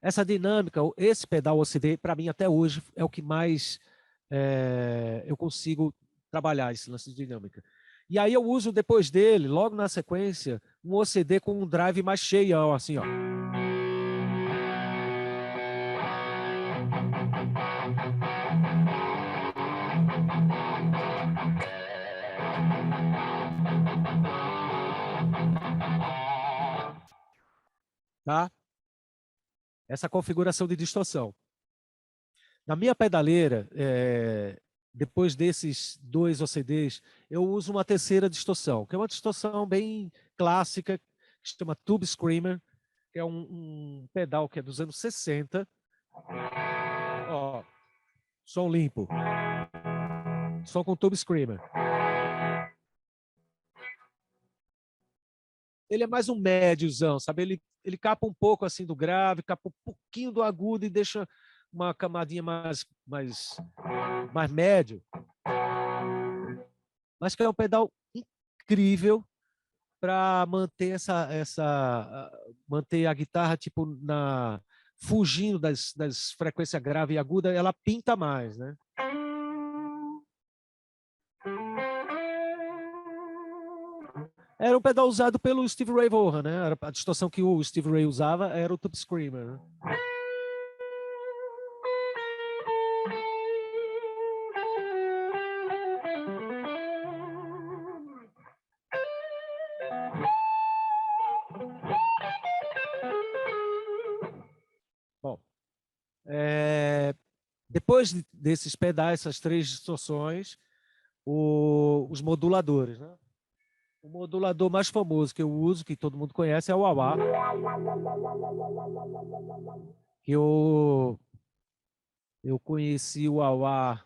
Essa dinâmica, esse pedal OCD, para mim até hoje é o que mais eu consigo trabalhar, esse lance de dinâmica. E aí eu uso depois dele, logo na sequência, um OCD com um drive mais cheio, assim, ó. Tá? Essa configuração de distorção. Na minha pedaleira, depois desses 2 OCDs, eu uso uma terceira distorção, que é uma distorção bem clássica, que se chama Tube Screamer, que é um pedal que é dos anos 60. Ó, som limpo. Som com Tube Screamer. Ele é mais um médiozão, sabe? Ele capa um pouco assim do grave, capa um pouquinho do agudo e deixa uma camadinha mais médio. Mas que é um pedal incrível para manter a guitarra tipo fugindo das frequências grave e aguda, ela pinta mais, né? Era um pedal usado pelo Steve Ray Vaughan, né? A distorção que o Steve Ray usava era o Tube Screamer, né? Bom, depois desses pedais, essas 3 distorções, os moduladores, né? O modulador mais famoso que eu uso, que todo mundo conhece, é o wah-wah. Que eu conheci o wah-wah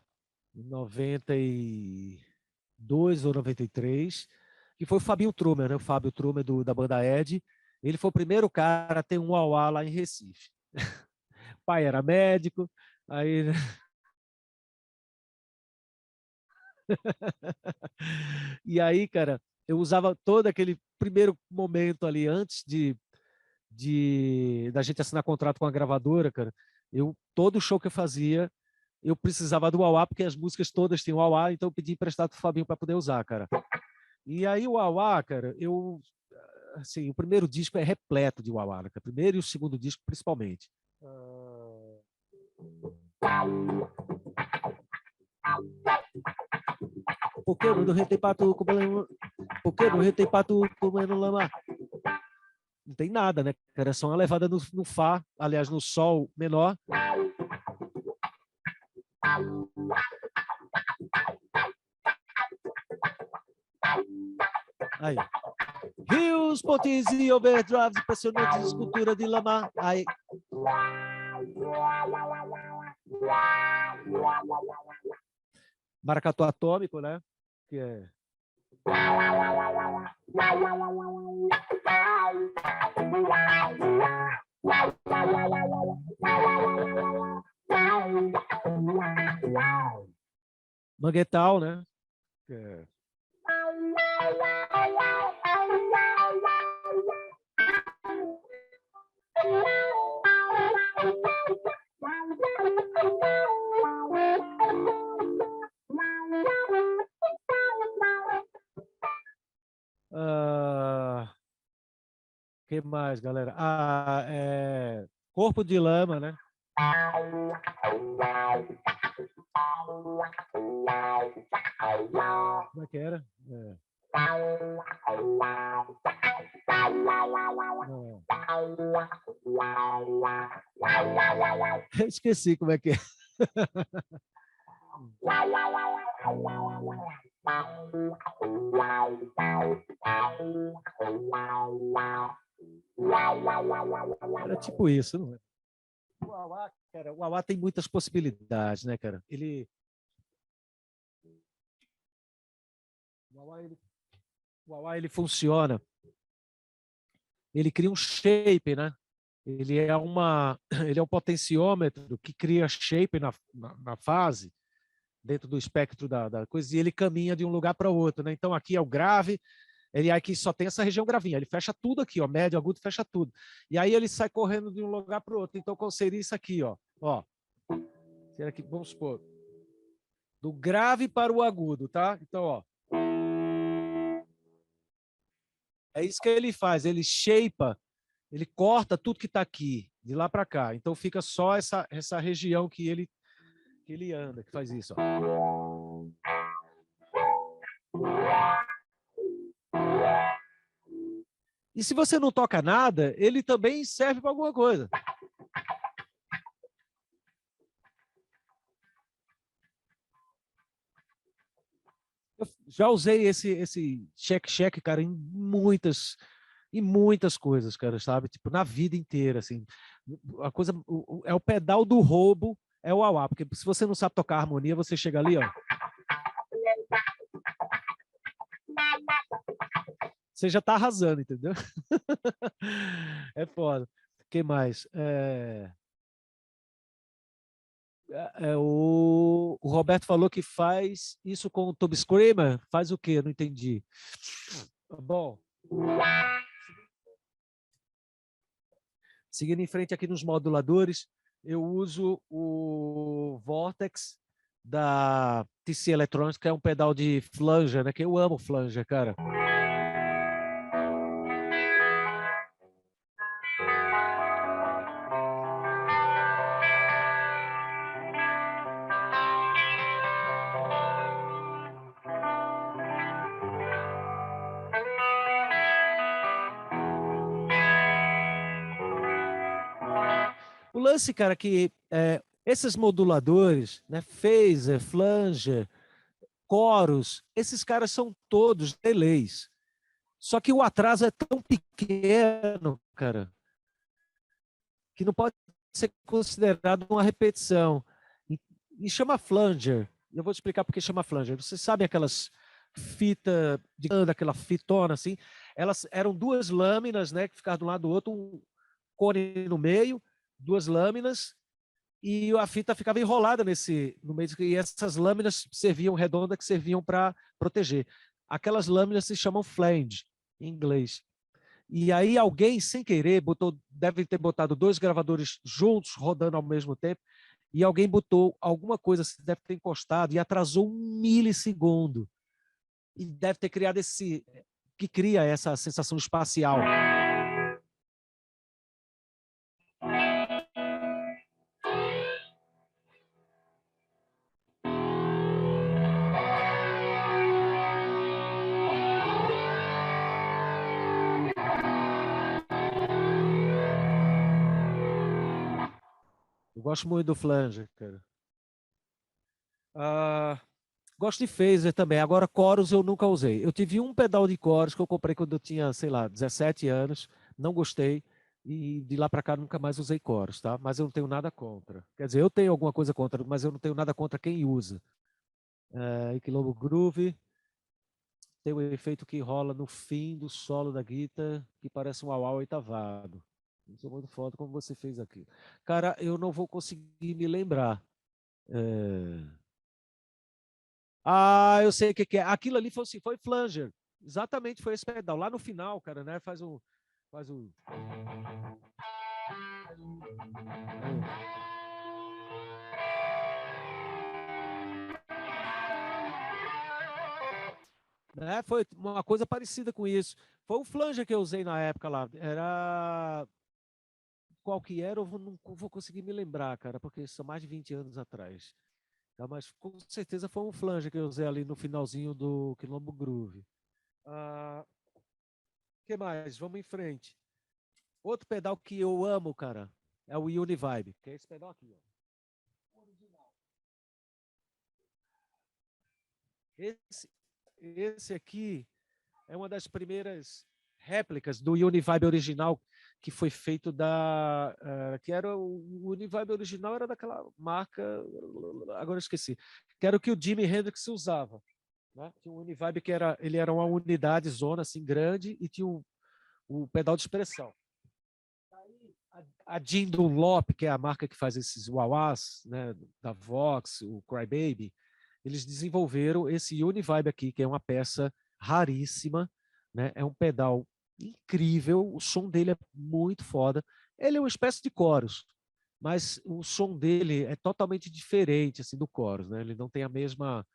em 92 ou 93, que foi o Fabinho Trumer, né? O Fábio Trumer da banda Ed. Ele foi o primeiro cara a ter um wah-wah lá em Recife. O pai era médico, aí E aí, cara, eu usava todo aquele primeiro momento ali, antes da gente assinar contrato com a gravadora, cara, todo show que eu fazia, eu precisava do wah-wah, porque as músicas todas tinham wah-wah, então eu pedi emprestado pro Fabinho para poder usar, cara. E aí o wah-wah, cara, assim, o primeiro disco é repleto de wah-wah, né, cara? O primeiro e o segundo disco, principalmente. Porque no rei tem pato comendo, porque no rei tem pato comendo lama. Não tem nada, né, cara? É só uma levada no Fá, aliás, no Sol menor. Aí. Rios, pontes e overdrives, impressionantes escultura de lama. Aí. Maracatu atômico, né? Que é. Manguetal, né? Que é. Que mais, galera? Corpo de Lama, né? Como é que era? Eu esqueci como é que é. Era tipo isso, não é? O wah-wah, cara, o wah-wah tem muitas possibilidades, né, cara? O wah-wah, ele funciona. Ele cria um shape, né? Ele é um potenciômetro que cria shape na fase, dentro do espectro da coisa, e ele caminha de um lugar para outro, né? Então aqui é o grave, ele aqui só tem essa região gravinha, ele fecha tudo aqui, ó, médio, agudo, fecha tudo. E aí ele sai correndo de um lugar para o outro. Então qual seria isso aqui, ó? Ó. Será que vamos supor do grave para o agudo, tá? Então, ó. É isso que ele faz, ele shapeia, ele corta tudo que está aqui, de lá para cá. Então fica só essa região que ele anda, que faz isso, ó. E se você não toca nada, ele também serve para alguma coisa. Eu já usei esse check, cara, em muitas coisas, cara, sabe? Tipo, na vida inteira, assim. A coisa é o pedal do roubo, é o wah-wah, porque se você não sabe tocar harmonia, você chega ali, ó. Você já tá arrasando, entendeu? É foda. O que mais? O Roberto falou que faz isso com o Tube Screamer. Faz o quê? Eu não entendi. Bom. Seguindo em frente aqui nos moduladores, eu uso o Vortex da TC Electronics, que é um pedal de flanger, né? Que eu amo flanger, cara. O lance, cara, que esses moduladores, né, phaser, flanger, coros, esses caras são todos delays. Só que o atraso é tão pequeno, cara, que não pode ser considerado uma repetição. E chama flanger. Eu vou te explicar por que chama flanger. Vocês sabem aquelas fitas, aquela fitona assim? Elas eram duas lâminas, né, que ficavam de um lado do outro, um cone no meio, duas lâminas, e a fita ficava enrolada no meio, e essas lâminas serviam redondas que serviam para proteger. Aquelas lâminas se chamam flange em inglês. E aí alguém, sem querer, deve ter botado dois gravadores juntos, rodando ao mesmo tempo, e alguém botou alguma coisa, deve ter encostado, e atrasou 1 milissegundo. E deve ter criado que cria essa sensação espacial. Eu gosto muito do flanger, cara. Gosto de phaser também. Agora, chorus eu nunca usei. Eu tive um pedal de chorus que eu comprei quando eu tinha, sei lá, 17 anos. Não gostei. E de lá para cá nunca mais usei chorus, tá? Mas eu não tenho nada contra. Quer dizer, eu tenho alguma coisa contra, mas eu não tenho nada contra quem usa. Quilombo Groove tem o efeito que rola no fim do solo da guitarra, que parece um au-au oitavado. Isso é muito foda como você fez aqui. Cara, eu não vou conseguir me lembrar. Eu sei o que é. Aquilo ali foi, assim, foi flanger. Exatamente, foi esse pedal. Lá no final, cara, né? Faz um. Faz um. Né? Foi uma coisa parecida com isso. Foi o flanger que eu usei na época lá. Era. Qual que era? Eu não vou conseguir me lembrar, cara, porque são mais de 20 anos atrás. Tá? Mas com certeza foi um flanger que eu usei ali no finalzinho do Quilombo Groove. Que mais? Vamos em frente. Outro pedal que eu amo, cara, é o Univibe, que é esse pedal aqui, ó. Original. Esse aqui é uma das primeiras réplicas do Univibe original que foi feito que era o Univibe original era daquela marca, agora eu esqueci, que era o que o Jimi Hendrix usava, né? Tinha um Univibe que ele era uma unidade zona assim grande e tinha o pedal de expressão. A Jean Dunlop, que é a marca que faz esses wah-wahs, né, da Vox, o Crybaby, eles desenvolveram esse Univibe aqui, que é uma peça raríssima, né? É um pedal incrível, o som dele é muito foda. Ele é uma espécie de chorus, mas o som dele é totalmente diferente assim do chorus, né? Ele não tem a mesma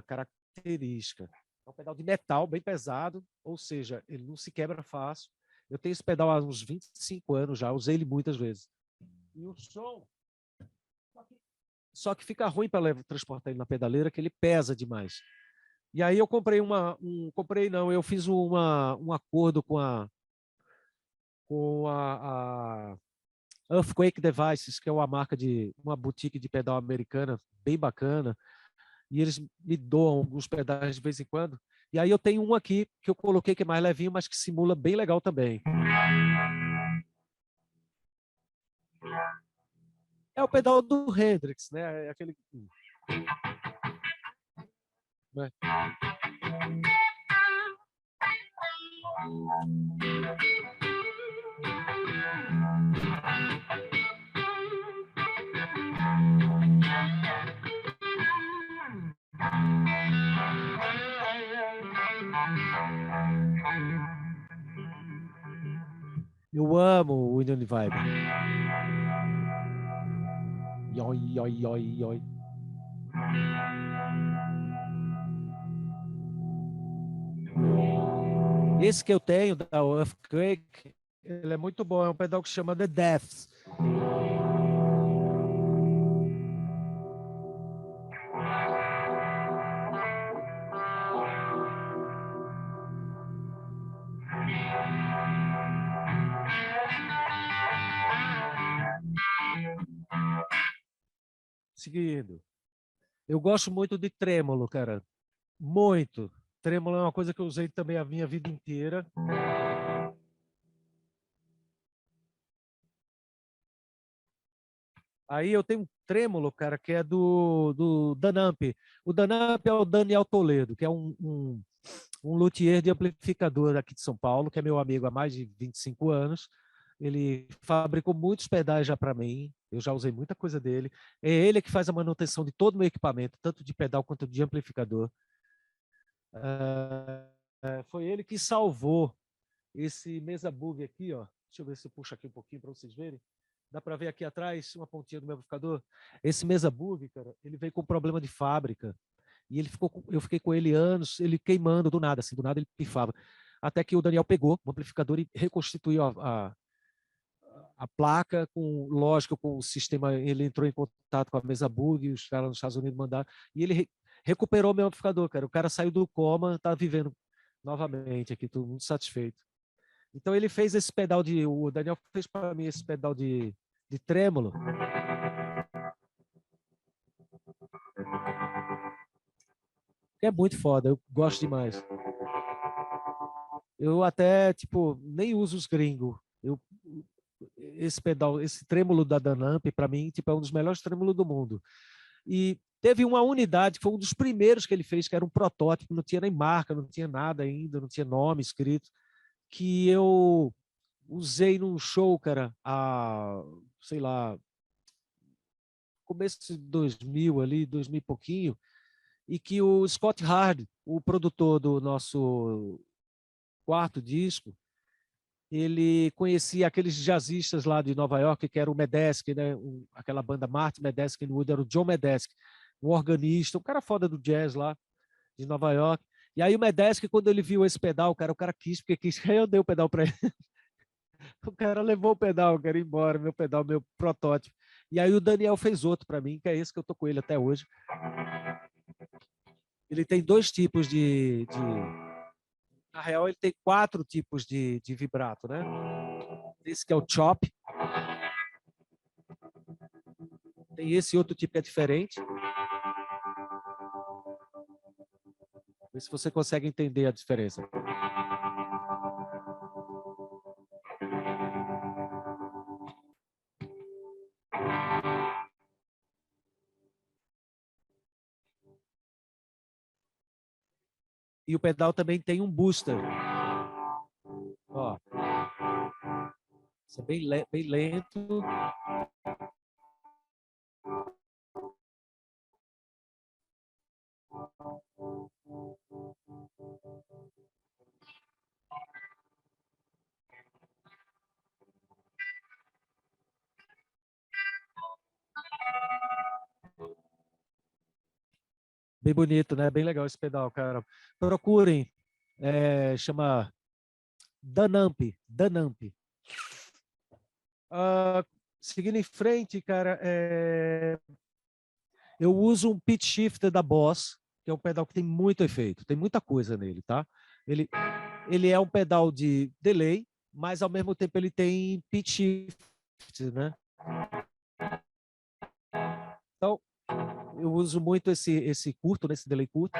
característica. É um pedal de metal bem pesado, ou seja, ele não se quebra fácil. Eu tenho esse pedal há uns 25 anos já, usei ele muitas vezes. E o som. Só que fica ruim para transportar ele na pedaleira, que ele pesa demais. E aí eu comprei comprei não, eu fiz um acordo com a Earthquake Devices, que é uma marca uma boutique de pedal americana bem bacana, e eles me doam alguns pedais de vez em quando. E aí eu tenho um aqui que eu coloquei que é mais levinho, mas que simula bem legal também. É o pedal do Hendrix, né? É aquele. Né? Eu amo o Union Vibe. Yoi, yoi, yoi, yoi. Esse que eu tenho, da Earthquake, ele é muito bom. É um pedal que se chama The Deaths. Seguindo. Eu gosto muito de trêmolo, cara. Muito. Trêmolo é uma coisa que eu usei também a minha vida inteira. Aí eu tenho um trêmolo, cara, que é do Danamp. O Danamp é o Daniel Toledo, que é um luthier de amplificador aqui de São Paulo, que é meu amigo há mais de 25 anos. Ele fabricou muitos pedais já para mim. Eu já usei muita coisa dele. É ele que faz a manutenção de todo o meu equipamento, tanto de pedal quanto de amplificador. Foi ele que salvou esse Mesa Bug aqui, ó. Deixa eu ver se eu puxo aqui um pouquinho para vocês verem. Dá para ver aqui atrás uma pontinha do meu amplificador. Esse Mesa Bug, cara, ele veio com problema de fábrica. E eu fiquei com ele anos, ele queimando do nada, assim, do nada ele pifava. Até que o Daniel pegou o amplificador e reconstituiu a placa, lógico, com o sistema, ele entrou em contato com a Mesa Bug, os caras nos Estados Unidos mandaram, e ele recuperou meu amplificador, cara. O cara saiu do coma, tá vivendo novamente aqui, estou muito satisfeito. Então ele fez esse pedal o Daniel fez para mim esse pedal de trêmulo. Que é muito foda, eu gosto demais. Eu até, tipo, nem uso os gringos. Esse pedal, esse trêmulo da Danamp, para mim, tipo, é um dos melhores trêmulos do mundo. E teve uma unidade, que foi um dos primeiros que ele fez, que era um protótipo, não tinha nem marca, não tinha nada ainda, não tinha nome escrito, que eu usei num show, cara, sei lá, começo de 2000 ali, 2000 e pouquinho, e que o Scott Hard, o produtor do nosso quarto disco, ele conhecia aqueles jazzistas lá de Nova York, que era o Medeski, né? Aquela banda Martin Medeski Wood, era o John Medeski, um organista, um cara foda do jazz lá de Nova York. E aí o Medeski, quando ele viu esse pedal, cara, o cara quis, porque quis, aí eu dei o pedal para ele. O cara levou o pedal, quero ir embora, meu pedal, meu protótipo. E aí o Daniel fez outro para mim, que é esse que eu tô com ele até hoje. Ele tem dois tipos na real, ele tem quatro tipos de vibrato, né? Esse que é o chop. Tem esse outro tipo que é diferente. Vê se você consegue entender a diferença. E o pedal também tem um booster. Ó. Isso é bem lento. Bem bonito, né? Bem legal esse pedal, cara. Procurem. Chama Danamp. Danamp. Seguindo em frente, cara, eu uso um pitch shifter da Boss, que é um pedal que tem muito efeito, tem muita coisa nele, tá? Ele é um pedal de delay, mas ao mesmo tempo ele tem pitch shift, né? Então, eu uso muito esse curto, nesse delay curto,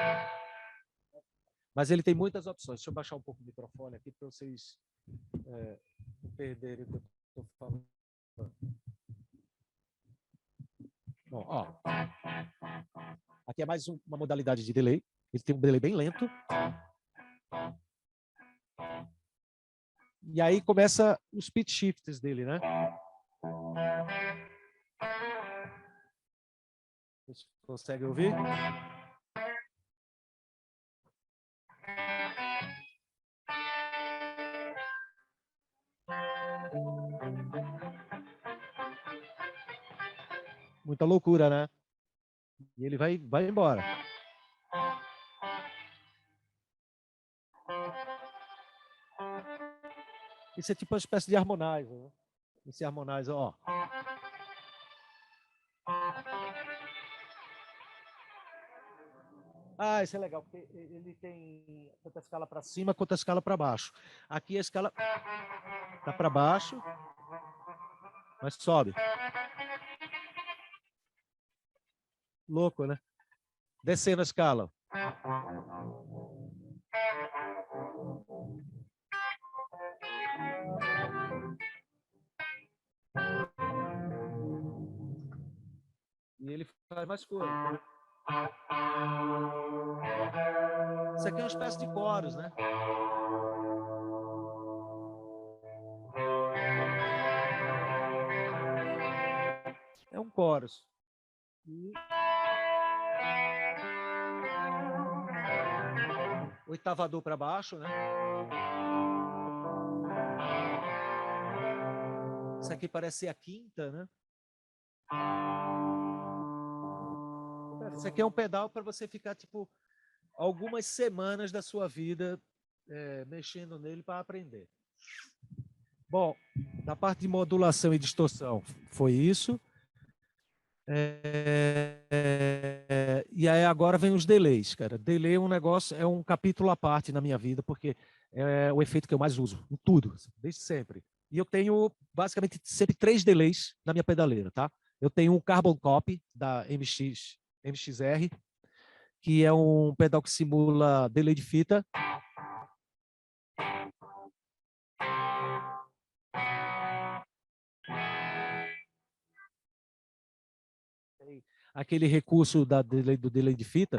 mas ele tem muitas opções. Deixa eu baixar um pouco o microfone aqui para vocês não perderem o que eu estou falando. Bom, ó, aqui é mais uma modalidade de delay. Ele tem um delay bem lento. E aí começa os pitch shifts dele, né? Você consegue ouvir? Muita loucura, né? E ele vai embora. Isso é tipo uma espécie de harmonizer, né? Esse harmonizer, ó. Isso é legal, porque ele tem tanto a escala para cima quanto a escala para baixo. Aqui a escala tá para baixo, mas sobe. Louco, né? Descendo a escala. E ele faz mais coisa. Isso aqui é uma espécie de coros, né? É um chorus. E... oitavador para baixo, né? Isso aqui parece ser a quinta, né? Isso aqui é um pedal para você ficar, tipo, algumas semanas da sua vida mexendo nele para aprender. Bom, na parte de modulação e distorção foi isso. E aí agora vem os delays, cara. Delay é um negócio, é um capítulo à parte na minha vida, porque é o efeito que eu mais uso em tudo, desde sempre. E eu tenho basicamente sempre 3 delays na minha pedaleira, tá? Eu tenho um Carbon Copy da MXR, que é um pedal que simula delay de fita. Aquele recurso do delay de fita.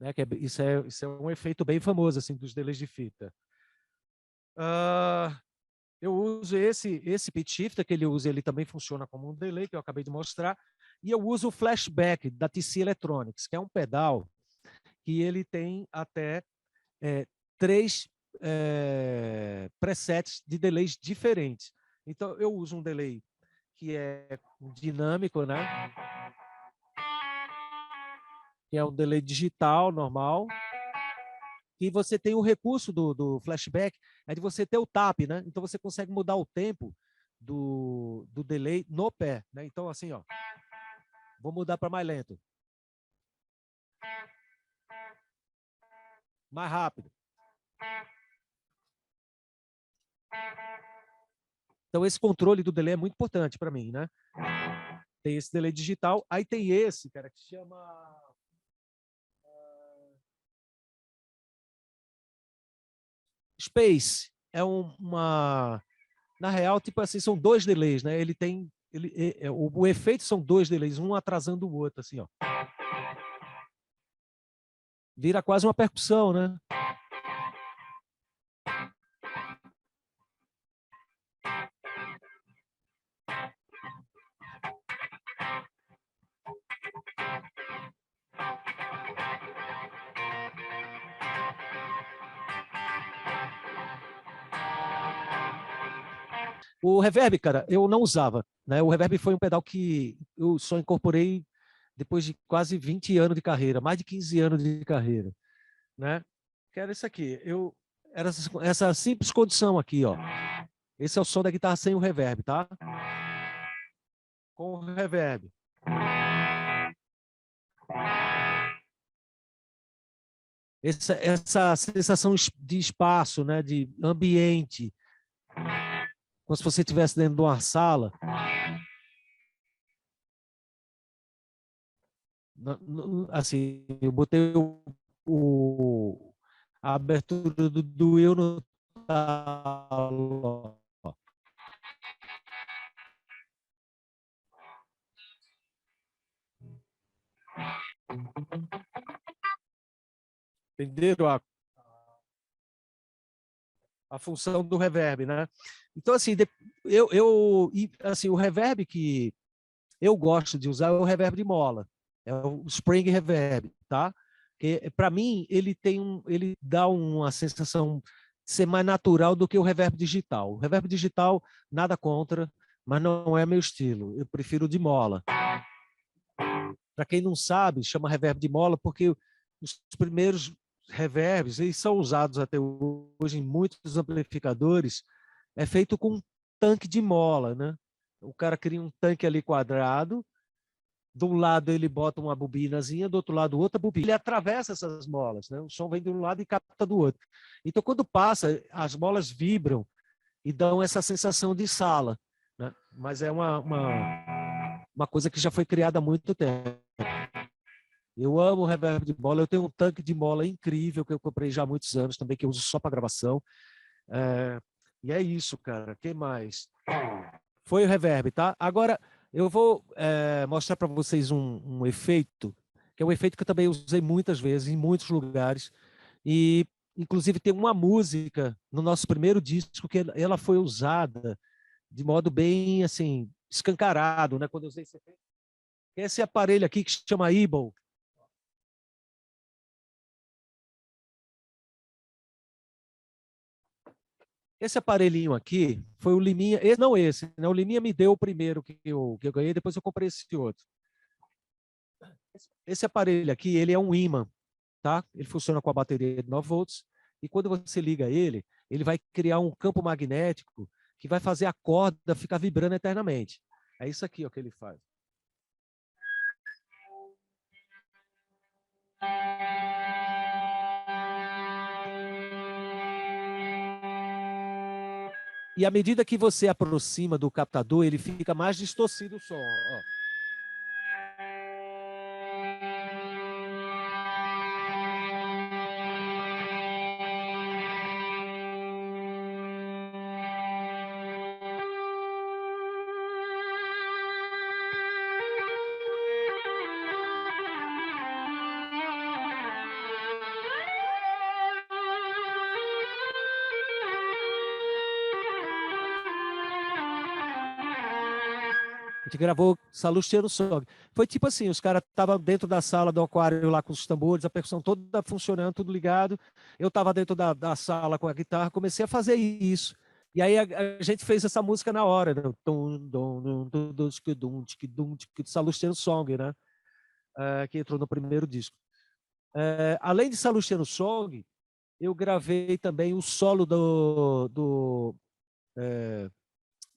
Né, isso é um efeito bem famoso assim, dos delays de fita. Eu uso esse pitch shifter que ele usa, ele também funciona como um delay, que eu acabei de mostrar. E eu uso o flashback da TC Electronics, que é um pedal que ele tem até 3 presets de delays diferentes. Então, eu uso um delay que é dinâmico, né? Que é um delay digital, normal. E você tem o recurso do flashback, é de você ter o tap, né? Então, você consegue mudar o tempo do delay no pé, né? Então, assim, ó. Vou mudar para mais lento. Mais rápido. Então, esse controle do delay é muito importante para mim, né? Tem esse delay digital. Aí tem esse, cara, que chama... Space. É uma... Na real, tipo assim, são 2 delays, né? Ele tem... o efeito são 2 delays, um atrasando o outro, assim, ó. Vira quase uma percussão, né? O reverb, cara, eu não usava, né? O reverb foi um pedal que eu só incorporei depois de quase 20 anos de carreira, mais de 15 anos de carreira, né? Que era isso aqui. Era essa simples condição aqui, ó. Esse é o som da guitarra sem o reverb, tá? Com o reverb. Essa sensação de espaço, né? De ambiente, como se você estivesse dentro de uma sala. Assim, eu botei a abertura do eu no talo. Entenderam a função do reverb, né? Então, assim, assim, o reverb que eu gosto de usar é o reverb de mola, é o Spring Reverb, tá? Que para mim ele dá uma sensação de ser mais natural do que o reverb digital. O reverb digital nada contra, mas não é meu estilo. Eu prefiro o de mola. Para quem não sabe, chama reverb de mola porque os primeiros reverbs, eles são usados até hoje em muitos amplificadores, é feito com um tanque de mola, né? O cara cria um tanque ali quadrado, de um lado ele bota uma bobinazinha, do outro lado outra bobina. Ele atravessa essas molas, né? O som vem de um lado e capta do outro. Então, quando passa, as molas vibram e dão essa sensação de sala, né? Mas é uma coisa que já foi criada há muito tempo. Eu amo o reverb de mola. Eu tenho um tanque de mola incrível que eu comprei já há muitos anos também, que eu uso só para gravação. E é isso, cara. O que mais? Foi o reverb, tá? Agora, eu vou mostrar para vocês um efeito, que é um efeito que eu também usei muitas vezes, em muitos lugares, e inclusive tem uma música no nosso primeiro disco que ela foi usada de modo bem assim escancarado, né? Quando eu usei esse efeito. Esse aparelho aqui que se chama Eagle. Esse aparelhinho aqui foi o Liminha, não esse, né? O Liminha me deu o primeiro que eu ganhei, depois eu comprei esse outro. Esse aparelho aqui, ele é um ímã, tá? Ele funciona com a bateria de 9 volts e quando você liga ele, ele vai criar um campo magnético que vai fazer a corda ficar vibrando eternamente. É isso aqui ó, que ele faz. E à medida que você aproxima do captador, ele fica mais distorcido o som. Ó. A gente gravou Salustiano Song. Foi tipo assim, os caras estavam dentro da sala do aquário lá com os tambores, a percussão toda funcionando, tudo ligado. Eu estava dentro da sala com a guitarra, comecei a fazer isso. E aí a gente fez essa música na hora, né? Salustiano Song, né? Que entrou no primeiro disco. Além de Salustiano Song, eu gravei também o solo do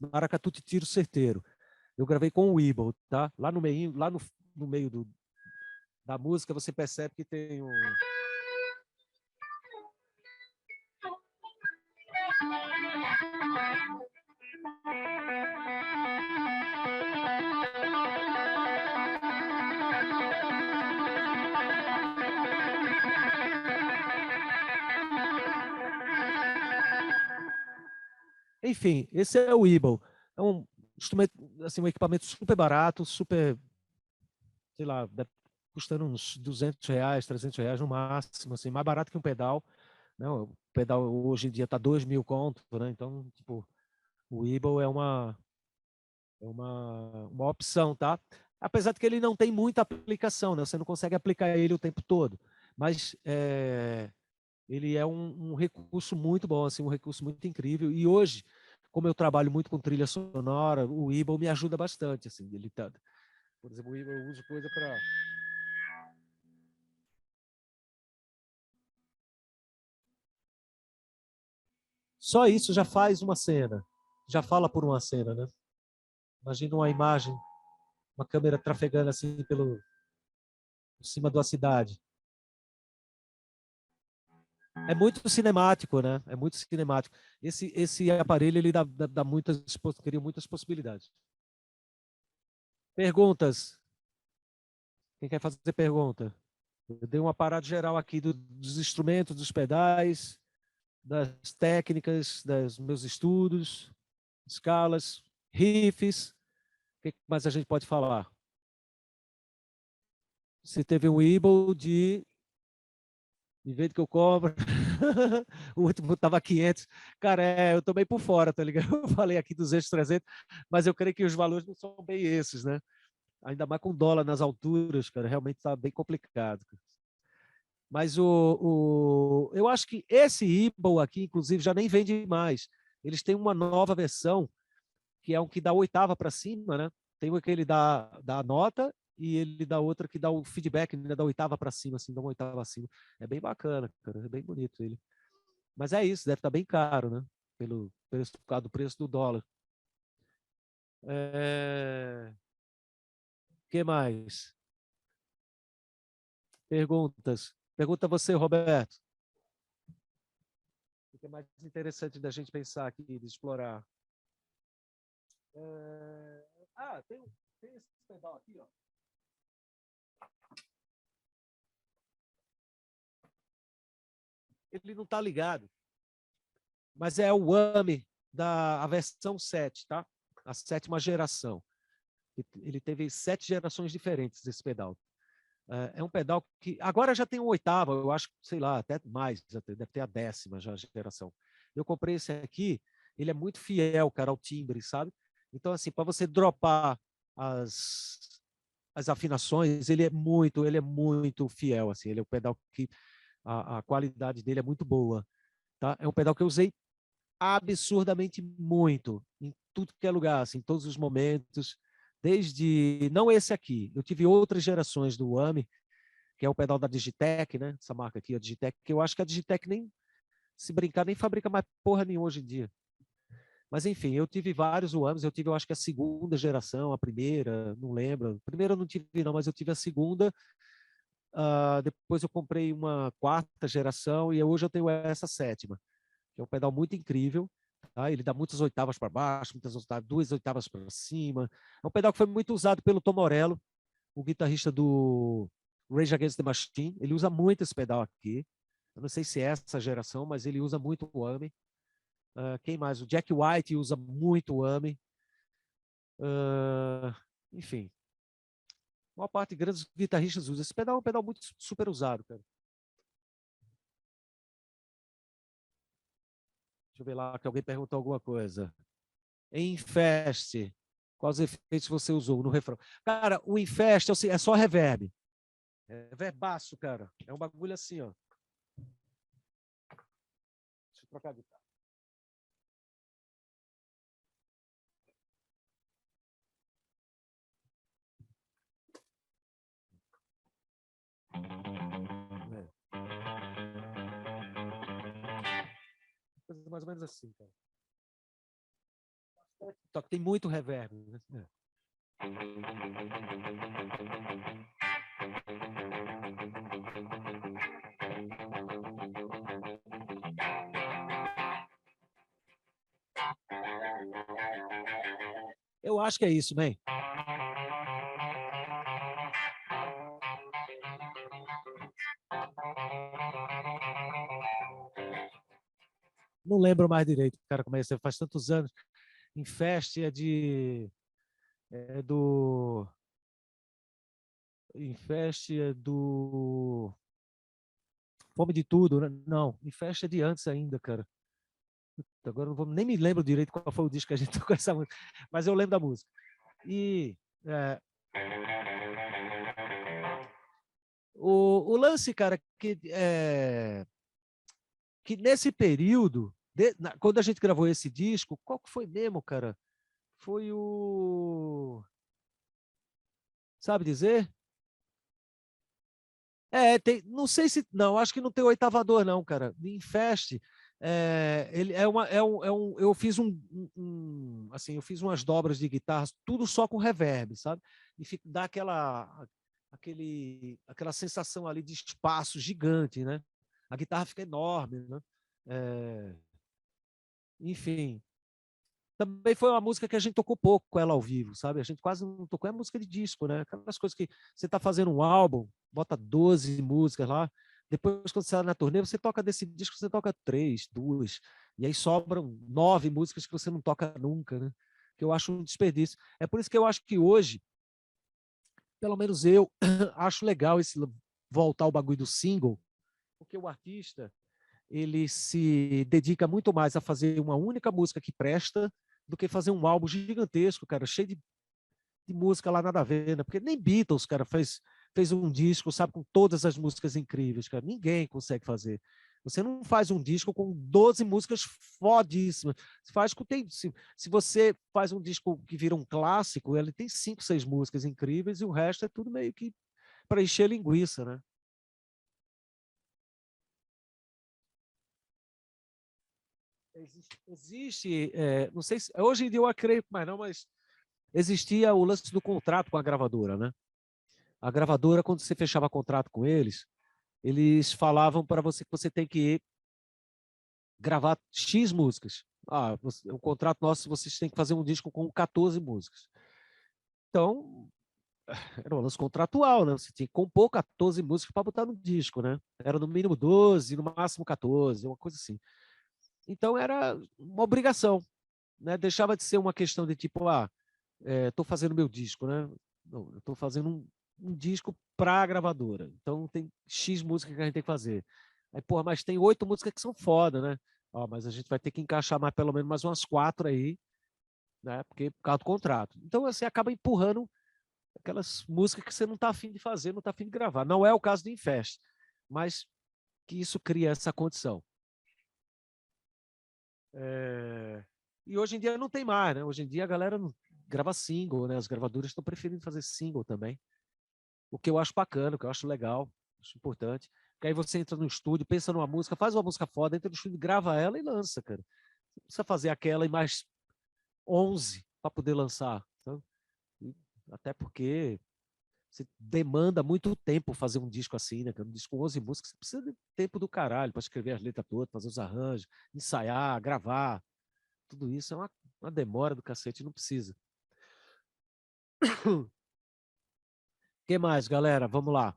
Maracatu Tiro Certeiro. Eu gravei com o Weeble, tá? Lá no meio, no meio da música, você percebe que tem um... Enfim, esse é o Weeble. É um instrumento, assim, um equipamento super barato, super, sei lá, custando uns R$ 200, R$ 300 no máximo, assim, mais barato que um pedal. Não, o pedal hoje em dia tá 2.000 conto, né? Então, tipo, o Weeble é uma opção, tá? Apesar de que ele não tem muita aplicação, né? Você não consegue aplicar ele o tempo todo. Mas ele é um recurso muito bom, assim, um recurso muito incrível. E hoje, como eu trabalho muito com trilha sonora, o Weeble me ajuda bastante, assim. Ele tá, por exemplo, o Weeble eu uso coisa para... Só isso já faz uma cena, já fala por uma cena, né? Imagina uma imagem, uma câmera trafegando assim por cima da cidade. É muito cinemático, né? É muito cinemático. Esse aparelho ele dá cria muitas possibilidades. Perguntas? Quem quer fazer pergunta? Eu dei uma parada geral aqui dos instrumentos, dos pedais, das técnicas, dos meus estudos, escalas, riffs. O que mais a gente pode falar? Você teve um Weeble de vez que eu cobro, o último estava 500. Cara, eu tô bem por fora, tá ligado? Eu falei aqui 200, 300, mas eu creio que os valores não são bem esses, né? Ainda mais com dólar nas alturas, cara, realmente está bem complicado. Mas eu acho que esse Ibo aqui, inclusive, já nem vende mais. Eles têm uma nova versão, que é um que dá oitava para cima, né? Tem um que ele dá a nota e ele dá outra que dá o feedback, né? Da oitava para cima, assim, dá uma oitava acima. É bem bacana, cara, é bem bonito ele. Mas é isso, deve estar bem caro, né? Por causa do preço do dólar. Que mais? Perguntas. Pergunta você, Roberto. O que é mais interessante da gente pensar aqui, de explorar? Tem esse pedal aqui, ó. Ele não está ligado, mas é o AMI da a versão 7, tá? A sétima geração. Ele teve 7 gerações diferentes desse pedal. É um pedal que agora já tem um oitavo, eu acho, sei lá, até mais, deve ter a 10ª já geração. Eu comprei esse aqui, ele é muito fiel, cara, ao timbre, sabe? Então, assim, para você dropar as afinações, ele é muito fiel, assim, ele é um pedal que a qualidade dele é muito boa, tá? É um pedal que eu usei absurdamente muito, em tudo que é lugar, assim, em todos os momentos, desde, não esse aqui, eu tive outras gerações do AMI, que é o pedal da Digitec, né? Essa marca aqui, a Digitec, que eu acho que a Digitec nem, se brincar, nem fabrica mais porra nenhuma hoje em dia. Mas, enfim, eu tive vários UAMs, eu tive, eu acho que a segunda geração, a primeira, não lembro. A primeira eu não tive, não, mas eu tive a segunda. Depois eu comprei uma quarta geração e hoje eu tenho essa sétima, que é um pedal muito incrível. Tá? Ele dá muitas oitavas para baixo, muitas oitavas, 2 oitavas para cima. É um pedal que foi muito usado pelo Tom Morello, o guitarrista do Rage Against the Machine. Ele usa muito esse pedal aqui. Eu não sei se é essa geração, mas ele usa muito o AMI. Quem mais? O Jack White usa muito o AMI. Enfim, a maior parte de grandes guitarristas usa. Esse pedal é um pedal muito super usado, cara. Deixa eu ver lá que alguém perguntou alguma coisa. Infest, quais efeitos você usou no refrão? Cara, o Infest é só reverb. É reverbaço, cara. É um bagulho assim, ó. Deixa eu trocar a guitarra. Coisa mais ou menos assim, cara. Só que tem muito reverb. Né? Eu acho que é isso, man. Não lembro mais direito, cara, como é isso. Faz tantos anos. Infest é do Infest é do Fome de Tudo, né? Não, Infest é de antes ainda, cara. Agora não vou, nem me lembro direito qual foi o disco que a gente tocou essa música, mas eu lembro da música. E o lance, cara, que nesse período, quando a gente gravou esse disco, qual que foi mesmo, cara? Foi o... Sabe dizer? Não sei se... Não, acho que não tem oitavador, não, cara. Em Fest, ele eu fiz assim, eu fiz umas dobras de guitarras, tudo só com reverb, sabe? E dá aquela sensação ali de espaço gigante, né? A guitarra fica enorme, né? Enfim, também foi uma música que a gente tocou pouco com ela ao vivo, sabe? A gente quase não tocou, é música de disco, né? Aquelas coisas que você está fazendo um álbum, bota 12 músicas lá, depois quando você está na turnê, você toca desse disco, você toca 3, 2, e aí sobram 9 músicas que você não toca nunca, né? Que eu acho um desperdício. É por isso que eu acho que hoje, pelo menos eu, acho legal esse voltar ao bagulho do single, porque o artista, ele se dedica muito mais a fazer uma única música que presta do que fazer um álbum gigantesco, cara, cheio de música lá nada a ver, né? Porque nem Beatles, cara, fez um disco, sabe, com todas as músicas incríveis, cara. Ninguém consegue fazer. Você não faz um disco com 12 músicas fodíssimas. Você faz com se você faz um disco que vira um clássico, ele tem 5, 6 músicas incríveis e o resto é tudo meio que para encher linguiça, né? Existe não sei se hoje em dia eu acredito mais não, mas existia o lance do contrato com a gravadora, né? A gravadora, quando você fechava contrato com eles falavam para você que você tem que gravar X músicas. O contrato nosso, vocês têm que fazer um disco com 14 músicas. Então, era um lance contratual, né? Você tinha que compor 14 músicas para botar no disco, né? Era no mínimo 12, no máximo 14, uma coisa assim. Então, era uma obrigação, né? Deixava de ser uma questão de tipo, estou fazendo meu disco, né? Não, eu estou fazendo um disco para a gravadora. Então tem X música que a gente tem que fazer. Aí, porra, mas tem 8 músicas que são foda, né? Ó, mas a gente vai ter que encaixar mais, pelo menos mais umas 4 aí, né? Porque por causa do contrato. Então você acaba empurrando aquelas músicas que você não está afim de fazer, não está afim de gravar. Não é o caso do Infest, mas que isso cria essa condição. E hoje em dia não tem mais, né? Hoje em dia a galera não grava single, né? As gravadoras estão preferindo fazer single também. O que eu acho bacana, o que eu acho legal, acho importante. Porque aí você entra no estúdio, pensa numa música, faz uma música foda, entra no estúdio, grava ela e lança, cara. Você precisa fazer aquela e mais 11 para poder lançar. Sabe? Até porque você demanda muito tempo fazer um disco assim, né? Um disco com 11 músicas, você precisa de tempo do caralho para escrever as letras todas, fazer os arranjos, ensaiar, gravar. Tudo isso é uma demora do cacete, não precisa. O que mais, galera? Vamos lá.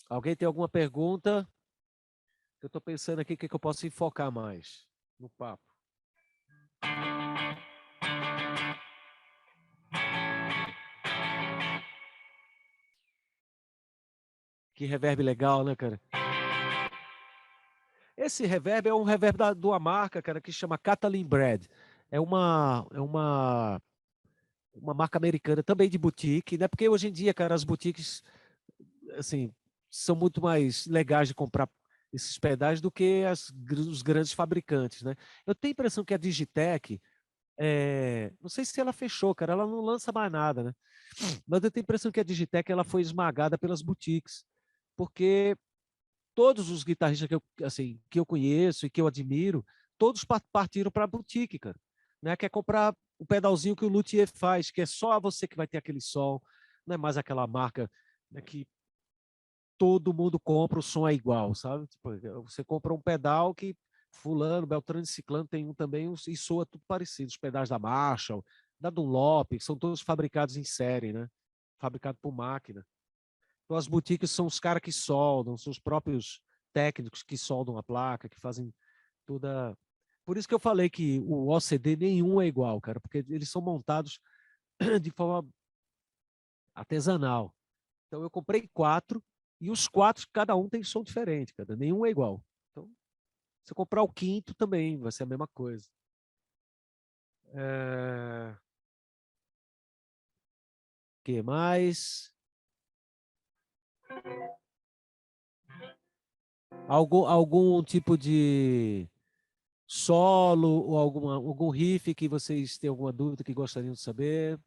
Alguém tem alguma pergunta? Eu estou pensando aqui o que eu posso enfocar mais no papo. Que reverb legal, né, cara? Esse reverb é um reverb de uma marca, cara, que chama Catalin Brad. É uma marca americana também de boutique, né? Porque hoje em dia, cara, as boutiques, assim, são muito mais legais de comprar esses pedais do que os grandes fabricantes, né? Eu tenho a impressão que a Digitec, não sei se ela fechou, cara, ela não lança mais nada, né? Mas eu tenho a impressão que a Digitec ela foi esmagada pelas boutiques, porque todos os guitarristas que eu conheço e que eu admiro, todos partiram para a boutique, cara. Né? Quer comprar o pedalzinho que o luthier faz, que é só você que vai ter aquele som, não é mais aquela marca, né, que todo mundo compra, o som é igual, sabe? Tipo, você compra um pedal que fulano, Beltrano e Ciclano tem um também e soa tudo parecido. Os pedais da Marshall, da Dunlop, são todos fabricados em série, né? Fabricado por máquina. Então, as boutiques são os caras que soldam, são os próprios técnicos que soldam a placa, que fazem toda. Por isso que eu falei que o OCD nenhum é igual, cara, porque eles são montados de forma artesanal. Então, eu comprei 4 e os 4, cada um tem som diferente, cara, nenhum é igual. Então, se eu comprar o quinto também, vai ser a mesma coisa. Que mais? Algum tipo de solo ou algum riff que vocês têm alguma dúvida que gostariam de saber?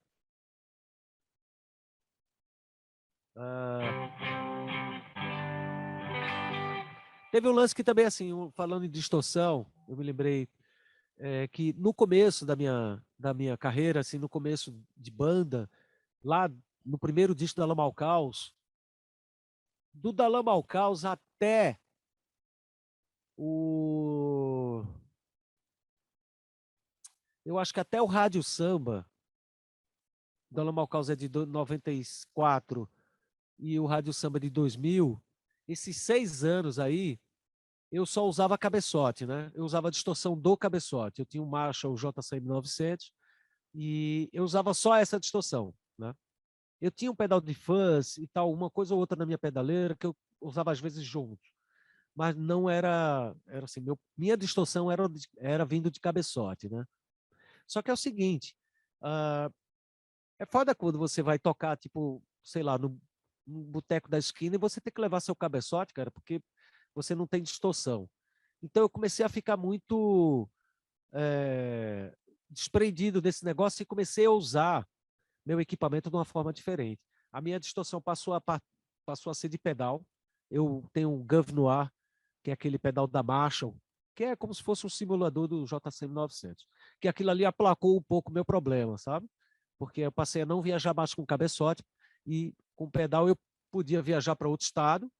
Teve um lance que também, assim, falando em distorção, eu me lembrei que no começo da minha carreira, assim, no começo de banda, lá no primeiro disco da Lama ao Caos, do da Lama ao Caos até o... Eu acho que até o Rádio Samba, da Lama ao Caos é de 94 e o Rádio Samba de 2000, esses 6 anos aí, eu só usava cabeçote, né? Eu usava a distorção do cabeçote. Eu tinha um Marshall JCM 900 e eu usava só essa distorção, né? Eu tinha um pedal de fuzz e tal, uma coisa ou outra na minha pedaleira que eu usava às vezes junto, mas não era assim, minha distorção era vindo de cabeçote, né? Só que é o seguinte, é foda quando você vai tocar, tipo, sei lá, no boteco da esquina e você tem que levar seu cabeçote, cara, porque você não tem distorção. Então eu comecei a ficar muito desprendido desse negócio e comecei a usar meu equipamento de uma forma diferente. A minha distorção passou a ser de pedal. Eu tenho um Gov Noir, que é aquele pedal da Marshall, que é como se fosse um simulador do JCM 900. Que aquilo ali aplacou um pouco o meu problema, sabe? Porque eu passei a não viajar mais com cabeçote e com pedal eu podia viajar para outro estado,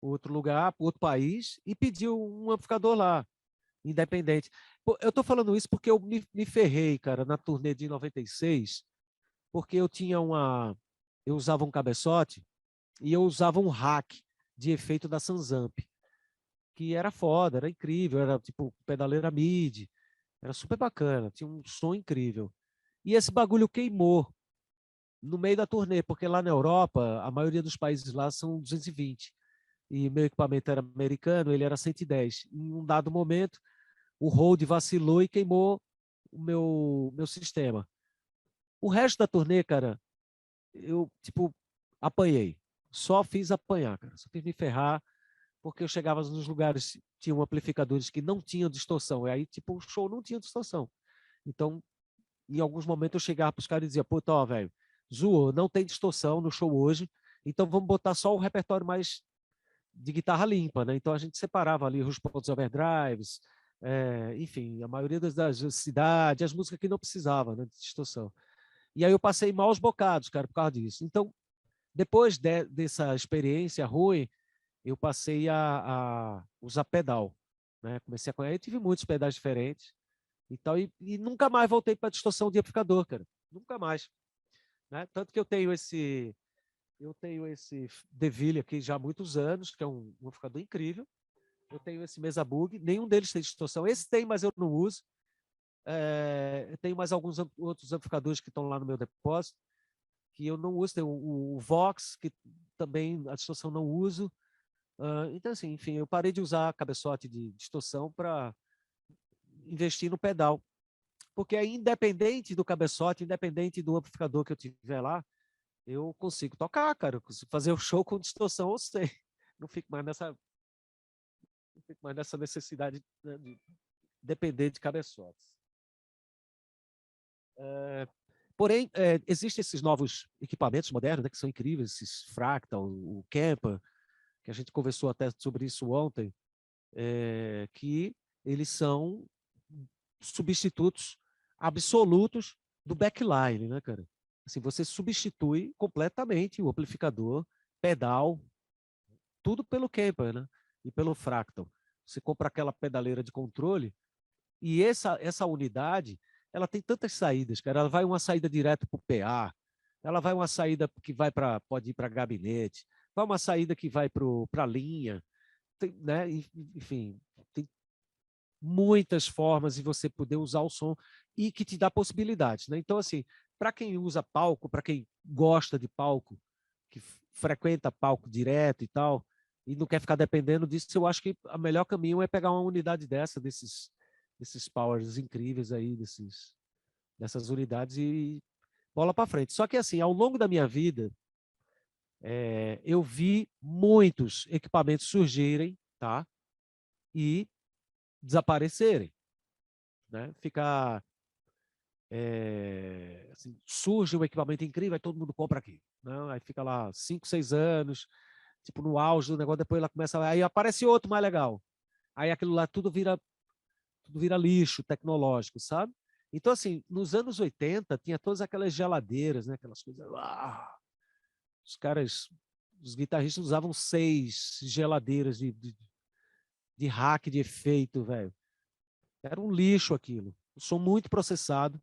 outro lugar, outro país e pedir um amplificador lá. independente. Pô, eu tô falando isso porque eu me ferrei, cara, na turnê de 96, porque eu usava um cabeçote e eu usava um hack de efeito da Sansamp, que era foda, era incrível, era tipo pedaleira MIDI, era super bacana, tinha um som incrível. E esse bagulho queimou no meio da turnê, porque lá na Europa, a maioria dos países lá são 220. E meu equipamento era americano, ele era 110. Em um dado momento, o Rode vacilou e queimou o meu sistema. O resto da turnê, cara, eu, tipo, apanhei. Só fiz apanhar, cara. Só fiz me ferrar, porque eu chegava nos lugares, tinham amplificadores que não tinham distorção. E aí, tipo, o show não tinha distorção. Então, em alguns momentos, eu chegava para os caras e dizia, pô, ó, velho, zoou, não tem distorção no show hoje, então vamos botar só o repertório mais de guitarra limpa, né? Então a gente separava ali os pontos overdrives, enfim, a maioria das cidades, as músicas que não precisava, né, de distorção. E aí eu passei maus bocados, cara, por causa disso. Então, depois dessa experiência ruim, eu passei a usar pedal, né? Comecei a conhecer, eu tive muitos pedais diferentes e tal, e nunca mais voltei para distorção de amplificador, cara. Nunca mais, né? Tanto que eu tenho esse Deville aqui já há muitos anos, que é um amplificador incrível. Eu tenho esse Mesa Bug, nenhum deles tem distorção. Esse tem, mas eu não uso. Eu tenho mais alguns outros amplificadores que estão lá no meu depósito, que eu não uso. Tem o Vox, que também a distorção não uso. Então, assim, enfim, eu parei de usar cabeçote de distorção para investir no pedal. Porque é independente do cabeçote, independente do amplificador que eu tiver lá, eu consigo tocar, cara. Eu consigo fazer o show com distorção, eu sei. Não fico mais nessa, não fico mais nessa necessidade, né, de depender de cabeçotes. Porém, existem esses novos equipamentos modernos, né, que são incríveis, esses Fractal, o Kemper, que a gente conversou até sobre isso ontem, que eles são substitutos absolutos do backline, né, cara? Assim, você substitui completamente o amplificador, pedal, tudo pelo Kemper, né? E pelo Fractal. Você compra aquela pedaleira de controle e essa unidade, ela tem tantas saídas, cara. Ela vai uma saída direto para o PA, ela vai uma saída que pode ir para gabinete, vai uma saída que vai para a linha, tem, né? Enfim, tem muitas formas de você poder usar o som e que te dá possibilidades, né? Então, assim, para quem usa palco, para quem gosta de palco, que frequenta palco direto e tal, e não quer ficar dependendo disso, eu acho que o melhor caminho é pegar uma unidade desses powers incríveis aí, dessas unidades e bola para frente. Só que assim, ao longo da minha vida, eu vi muitos equipamentos surgirem, tá? E desaparecerem, né? Ficar assim, surge um equipamento incrível, aí todo mundo compra aqui, né? Aí fica lá 5, 6 anos, tipo no auge do negócio, depois ela começa, aí aparece outro mais legal. Aí aquilo lá tudo vira lixo tecnológico, sabe? Então, assim, nos anos 80, tinha todas aquelas geladeiras, né? Aquelas coisas. Os caras, os guitarristas usavam 6 geladeiras de rack de efeito, velho. Era um lixo aquilo. O som muito processado.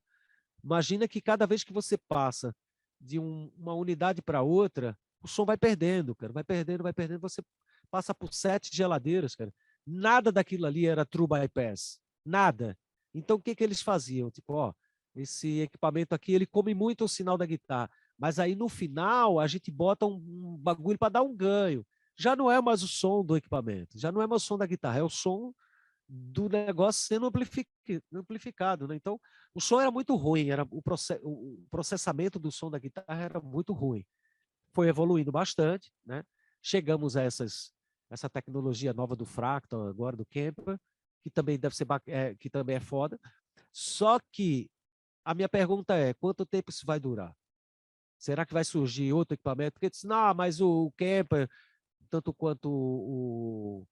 Imagina que cada vez que você passa de uma unidade para outra, o som vai perdendo, cara. Vai perdendo, vai perdendo. Você passa por 7 geladeiras, cara. Nada daquilo ali era true bypass. Nada. Então, o que eles faziam? Tipo, ó, esse equipamento aqui, ele come muito o sinal da guitarra. Mas aí, no final, a gente bota um bagulho para dar um ganho. Já não é mais o som do equipamento. Já não é mais o som da guitarra. É o som do negócio sendo amplificado, né? Então, o som era muito ruim, o processamento do som da guitarra era muito ruim. Foi evoluindo bastante, né? Chegamos a essa tecnologia nova do Fractal, agora do Kemper, que também deve ser que também é foda. Só que a minha pergunta é, quanto tempo isso vai durar? Será que vai surgir outro equipamento? Porque diz, não, mas o Kemper, tanto quanto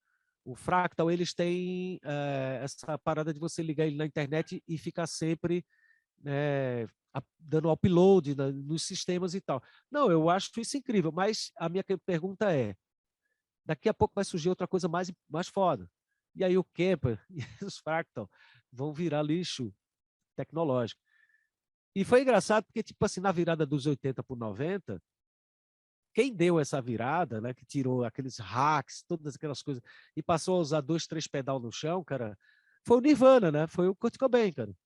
o Fractal, eles têm essa parada de você ligar ele na internet e ficar sempre dando upload nos sistemas e tal. Não, eu acho isso incrível, mas a minha pergunta é, daqui a pouco vai surgir outra coisa mais foda. E aí o Kemper e os Fractal vão virar lixo tecnológico. E foi engraçado porque, tipo assim, na virada dos 80 para 90, quem deu essa virada, né, que tirou aqueles hacks, todas aquelas coisas, e passou a usar 2, 3 pedal no chão, cara, foi o Nirvana, né? Foi o Kurt Cobain, cara.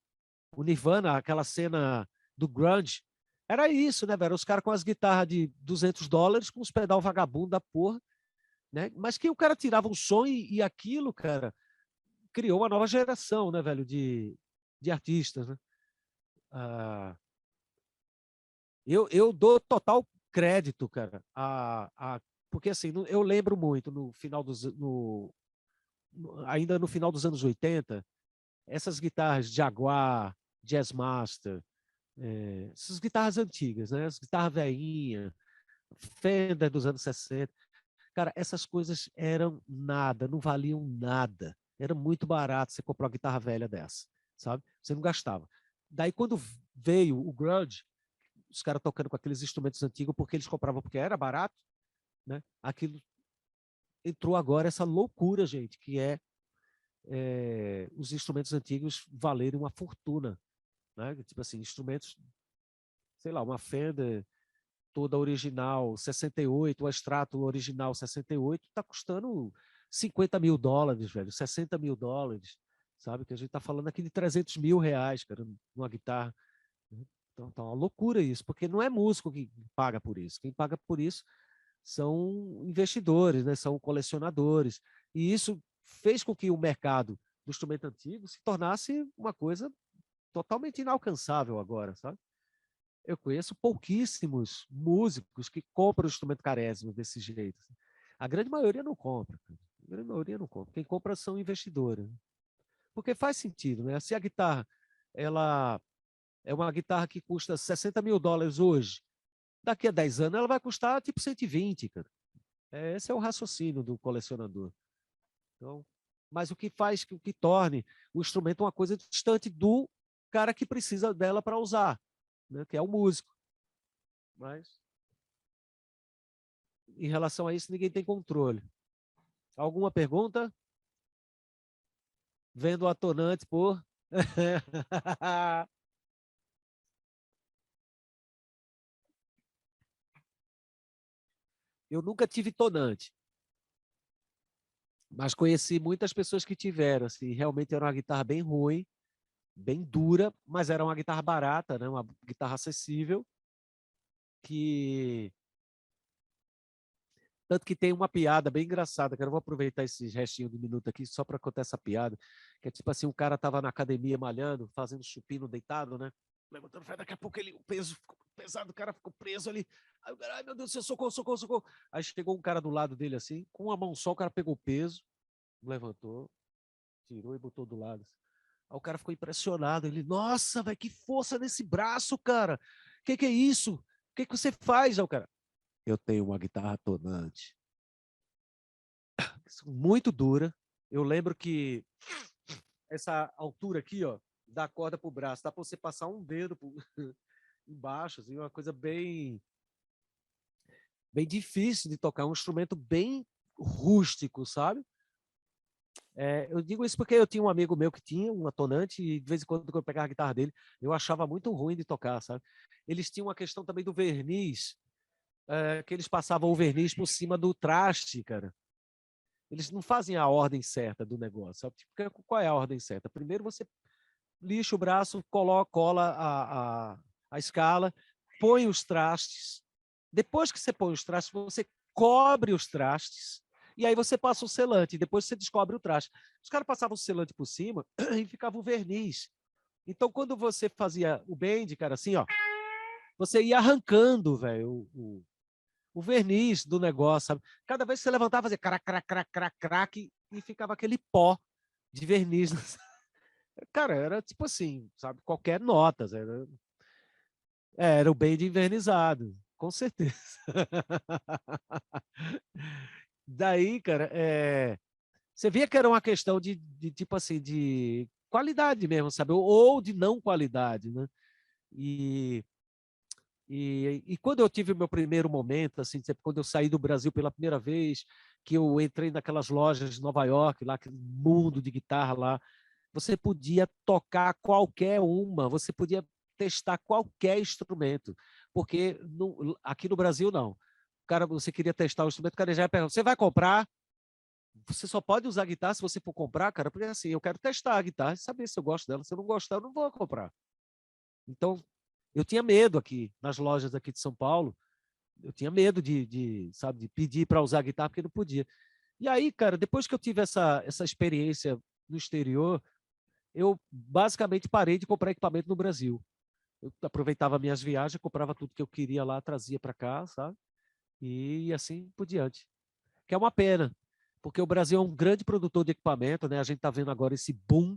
O Nirvana, aquela cena do grunge, era isso, né, velho? Os caras com as guitarras de $200, com os pedal vagabundo da porra, né? Mas que o cara tirava um som e aquilo, cara, criou uma nova geração, né, velho, de artistas, né? Ah, eu dou total crédito, cara, porque assim, eu lembro muito no final ainda no final dos anos 80, essas guitarras Jaguar, Jazzmaster, essas guitarras antigas, né? As guitarras veinhas, Fender dos anos 60. Cara, essas coisas eram nada, não valiam nada. Era muito barato você comprar uma guitarra velha dessa, sabe? Você não gastava. Daí, quando veio o grunge, os caras tocando com aqueles instrumentos antigos, porque eles compravam porque era barato, né? Aquilo entrou agora essa loucura, gente, que os instrumentos antigos valerem uma fortuna, né? Tipo assim, instrumentos, sei lá, uma Fender toda original 68, o extrato original 68, está custando $50.000, velho, $60.000, sabe? Que a gente está falando aqui de R$ 300.000, cara, numa guitarra. Então, tá uma loucura isso, porque não é músico que paga por isso. Quem paga por isso são investidores, né? São colecionadores. E isso fez com que o mercado do instrumento antigo se tornasse uma coisa totalmente inalcançável agora, sabe? Eu conheço pouquíssimos músicos que compram instrumento carésimo desse jeito. A grande maioria não compra. A grande maioria não compra. Quem compra são investidores. Porque faz sentido, né? Se a guitarra ela é uma guitarra que custa $60.000 hoje, daqui a 10 anos ela vai custar tipo 120, cara. Esse é o raciocínio do colecionador. Então, mas o que torne o instrumento uma coisa distante do cara que precisa dela para usar, né? Que é o músico. Mas em relação a isso, ninguém tem controle. Alguma pergunta? Vendo a tonante por. Eu nunca tive tonante, mas conheci muitas pessoas que tiveram. Assim, realmente era uma guitarra bem ruim, bem dura, mas era uma guitarra barata, né? Uma guitarra acessível, que tanto que tem uma piada bem engraçada, que eu vou aproveitar esse restinho de minuto aqui só para contar essa piada, que é tipo assim, um cara estava na academia malhando, fazendo supino deitado, né? Levantando fé, daqui a pouco o peso ficou pesado, o cara ficou preso ali. Aí o cara, ai meu Deus do céu, socorro, socorro, socorro. Aí chegou um cara do lado dele assim, com uma mão só, o cara pegou o peso, levantou, tirou e botou do lado. Aí o cara ficou impressionado, ele, nossa, velho, que força nesse braço, cara. Que é isso? O que você faz? Aí o cara, eu tenho uma guitarra tonante muito dura. Eu lembro que essa altura aqui, ó, da corda pro braço, dá para você passar um dedo embaixo, assim, uma coisa bem difícil de tocar, um instrumento bem rústico, sabe? Eu digo isso porque eu tinha um amigo meu que tinha uma tonante e de vez em quando eu pegava a guitarra dele, eu achava muito ruim de tocar, sabe? Eles tinham uma questão também do verniz, que eles passavam o verniz por cima do traste, cara. Eles não fazem a ordem certa do negócio. Sabe? Qual é a ordem certa? Primeiro você lixa o braço, cola a escala, põe os trastes. Depois que você põe os trastes, você cobre os trastes e aí você passa o selante. Depois você descobre o traste. Os caras passavam o selante por cima e ficava o verniz. Então, quando você fazia o bend, cara, assim, ó, você ia arrancando, velho, o verniz do negócio, sabe? Cada vez que você levantava, fazia crac, crac, crac, crac, crac, e ficava aquele pó de verniz. Cara, era tipo assim, sabe? Qualquer nota. Era o bem de invernizado, com certeza. Daí, cara, você via que era uma questão de tipo assim, de qualidade mesmo, sabe? Ou de não qualidade, né? E quando eu tive o meu primeiro momento, assim, quando eu saí do Brasil pela primeira vez, que eu entrei naquelas lojas de Nova York, lá, aquele mundo de guitarra lá, você podia tocar qualquer uma, você podia testar qualquer instrumento, porque aqui no Brasil não. O cara, você queria testar o instrumento, o cara já ia perguntar, você vai comprar? Você só pode usar a guitarra se você for comprar, cara, porque assim, eu quero testar a guitarra e saber se eu gosto dela. Se eu não gostar, eu não vou comprar. Então, eu tinha medo aqui, nas lojas aqui de São Paulo, eu tinha medo sabe, de pedir para usar a guitarra porque não podia. E aí, cara, depois que eu tive essa experiência no exterior, eu basicamente parei de comprar equipamento no Brasil. Eu aproveitava minhas viagens, comprava tudo que eu queria lá, trazia para cá, sabe? E assim por diante. Que é uma pena, porque o Brasil é um grande produtor de equipamento, né? A gente está vendo agora esse boom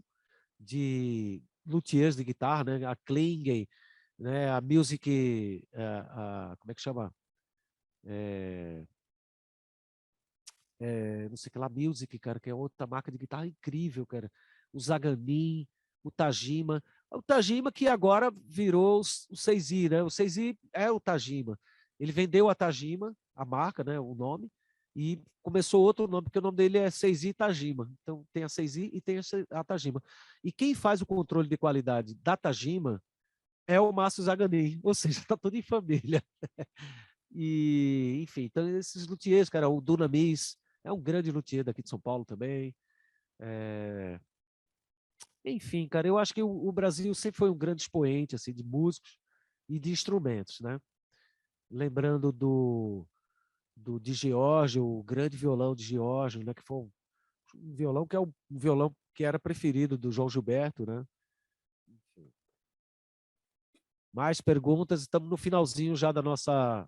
de luthiers de guitarra, né? A Klingen, né? A Music, como é que chama? Não sei o que lá, Music, cara, que é outra marca de guitarra incrível, cara. O Zaganin, o Tajima. O Tajima que agora virou o Seizi, né? O Seizi é o Tajima. Ele vendeu a Tajima, a marca, né? O nome, e começou outro nome, porque o nome dele é Seizi Tajima. Então tem a Seizi e tem a Tajima. E quem faz o controle de qualidade da Tajima é o Márcio Zaganin, ou seja, está tudo em família. E, enfim, então esses luthiers, cara, o Dunamis é um grande luthier daqui de São Paulo também. É... Enfim, cara, eu acho que o Brasil sempre foi um grande expoente assim, de músicos e de instrumentos, né? Lembrando do de Giorgio, o grande violão de Giorgio, né? Que foi um violão que é um violão que era preferido do João Gilberto, né? Mais perguntas, estamos no finalzinho já da nossa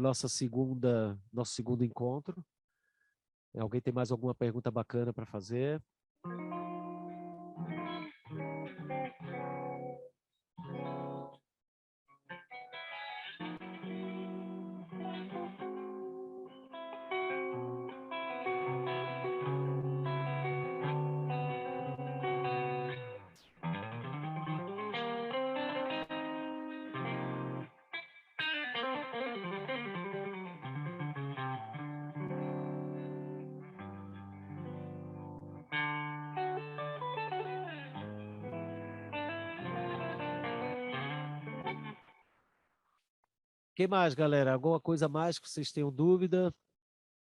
nosso segundo encontro. Alguém tem mais alguma pergunta bacana para fazer? Que mais, galera? Alguma coisa mais que vocês tenham dúvida?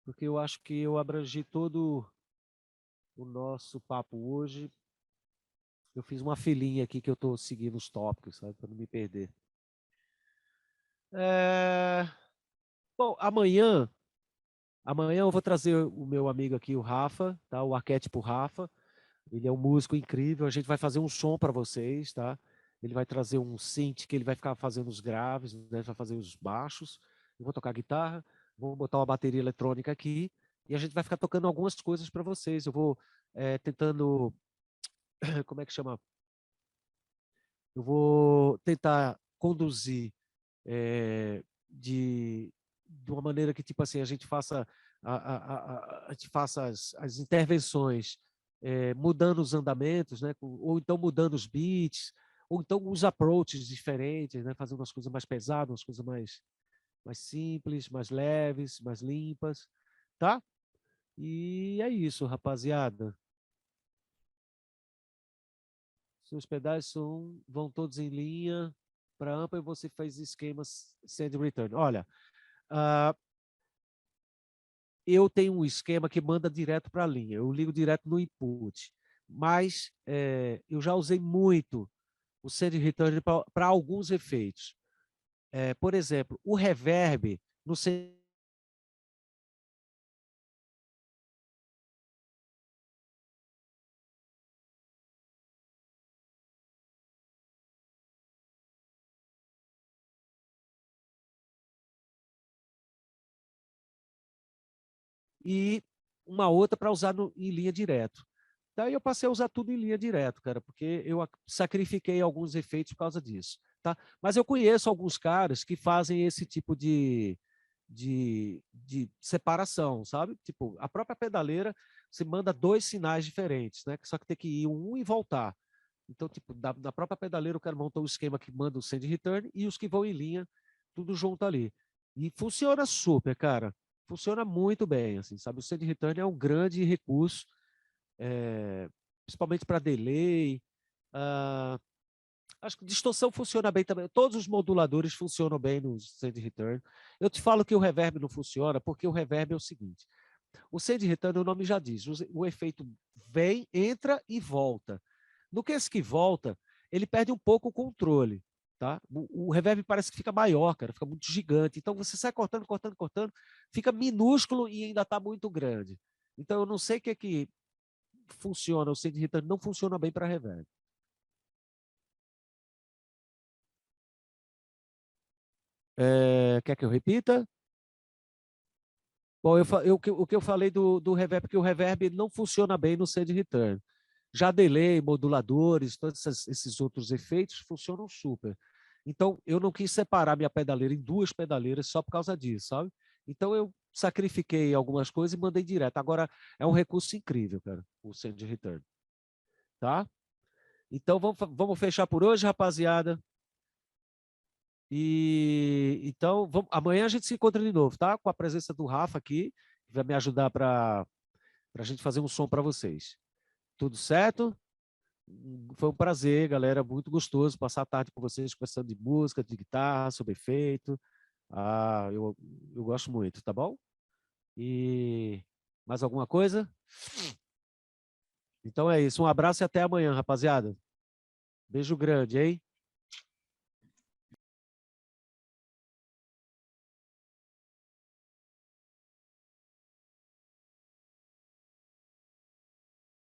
Porque eu acho que eu abrangi todo o nosso papo hoje. Eu fiz uma filinha aqui que eu estou seguindo os tópicos, sabe, para não me perder. É... Bom, amanhã eu vou trazer o meu amigo aqui, o Rafa, tá? O arquétipo Rafa. Ele é um músico incrível. A gente vai fazer um som para vocês, tá? Ele vai trazer um synth que ele vai ficar fazendo os graves, né? Vai fazer os baixos. Eu vou tocar guitarra, vou botar uma bateria eletrônica aqui e a gente vai ficar tocando algumas coisas para vocês. Eu vou tentando, como é que chama? Eu vou tentar conduzir de uma maneira que tipo assim a gente faça a gente faça as intervenções mudando os andamentos, né? Ou então mudando os beats, ou então os approaches diferentes, né? Fazendo umas coisas mais pesadas, umas coisas mais simples, mais leves, mais limpas, tá? E é isso, rapaziada. Seus pedais vão todos em linha para ampla e você faz esquemas send return. Olha, uh, eu tenho um esquema que manda direto para a linha, eu ligo direto no input, mas eu já usei muito o send return para alguns efeitos. Por exemplo, o reverb no send e uma outra para usar em linha direto. Daí eu passei a usar tudo em linha direto, cara, porque eu sacrifiquei alguns efeitos por causa disso, tá? Mas eu conheço alguns caras que fazem esse tipo de separação, sabe? Tipo, a própria pedaleira, você manda dois sinais diferentes, né? Só que tem que ir um e voltar. Então, tipo, da própria pedaleira, o cara montou um esquema que manda o send return e os que vão em linha, tudo junto ali. E funciona super, cara. funciona muito bem, assim, sabe? O Send Return é um grande recurso, principalmente para delay. Acho que distorção funciona bem também. Todos os moduladores funcionam bem no Send Return. Eu te falo que o reverb não funciona, porque o reverb é o seguinte: o Send Return, o nome já diz, o efeito vem, entra e volta. No que esse que volta, ele perde um pouco o controle. Tá? O reverb parece que fica maior, cara, fica muito gigante. Então você sai cortando, cortando, cortando, fica minúsculo e ainda está muito grande. Então eu não sei o que é que funciona, o Send Return não funciona bem para reverb. Quer que eu repita? Bom, o que eu falei do reverb, que o reverb não funciona bem no Send Return. Já delay, moduladores, todos esses outros efeitos funcionam super. Então, eu não quis separar minha pedaleira em duas pedaleiras só por causa disso, sabe? Então, eu sacrifiquei algumas coisas e mandei direto. Agora, é um recurso incrível, cara, o Send Return. Tá? Então, vamos fechar por hoje, rapaziada. E então, amanhã a gente se encontra de novo, tá? Com a presença do Rafa aqui, que vai me ajudar para a gente fazer um som para vocês. Tudo certo? Foi um prazer, galera. Muito gostoso passar a tarde com vocês, conversando de música, de guitarra, sobre efeito. Eu gosto muito, tá bom? E mais alguma coisa? Então é isso. Um abraço e até amanhã, rapaziada. Beijo grande, hein?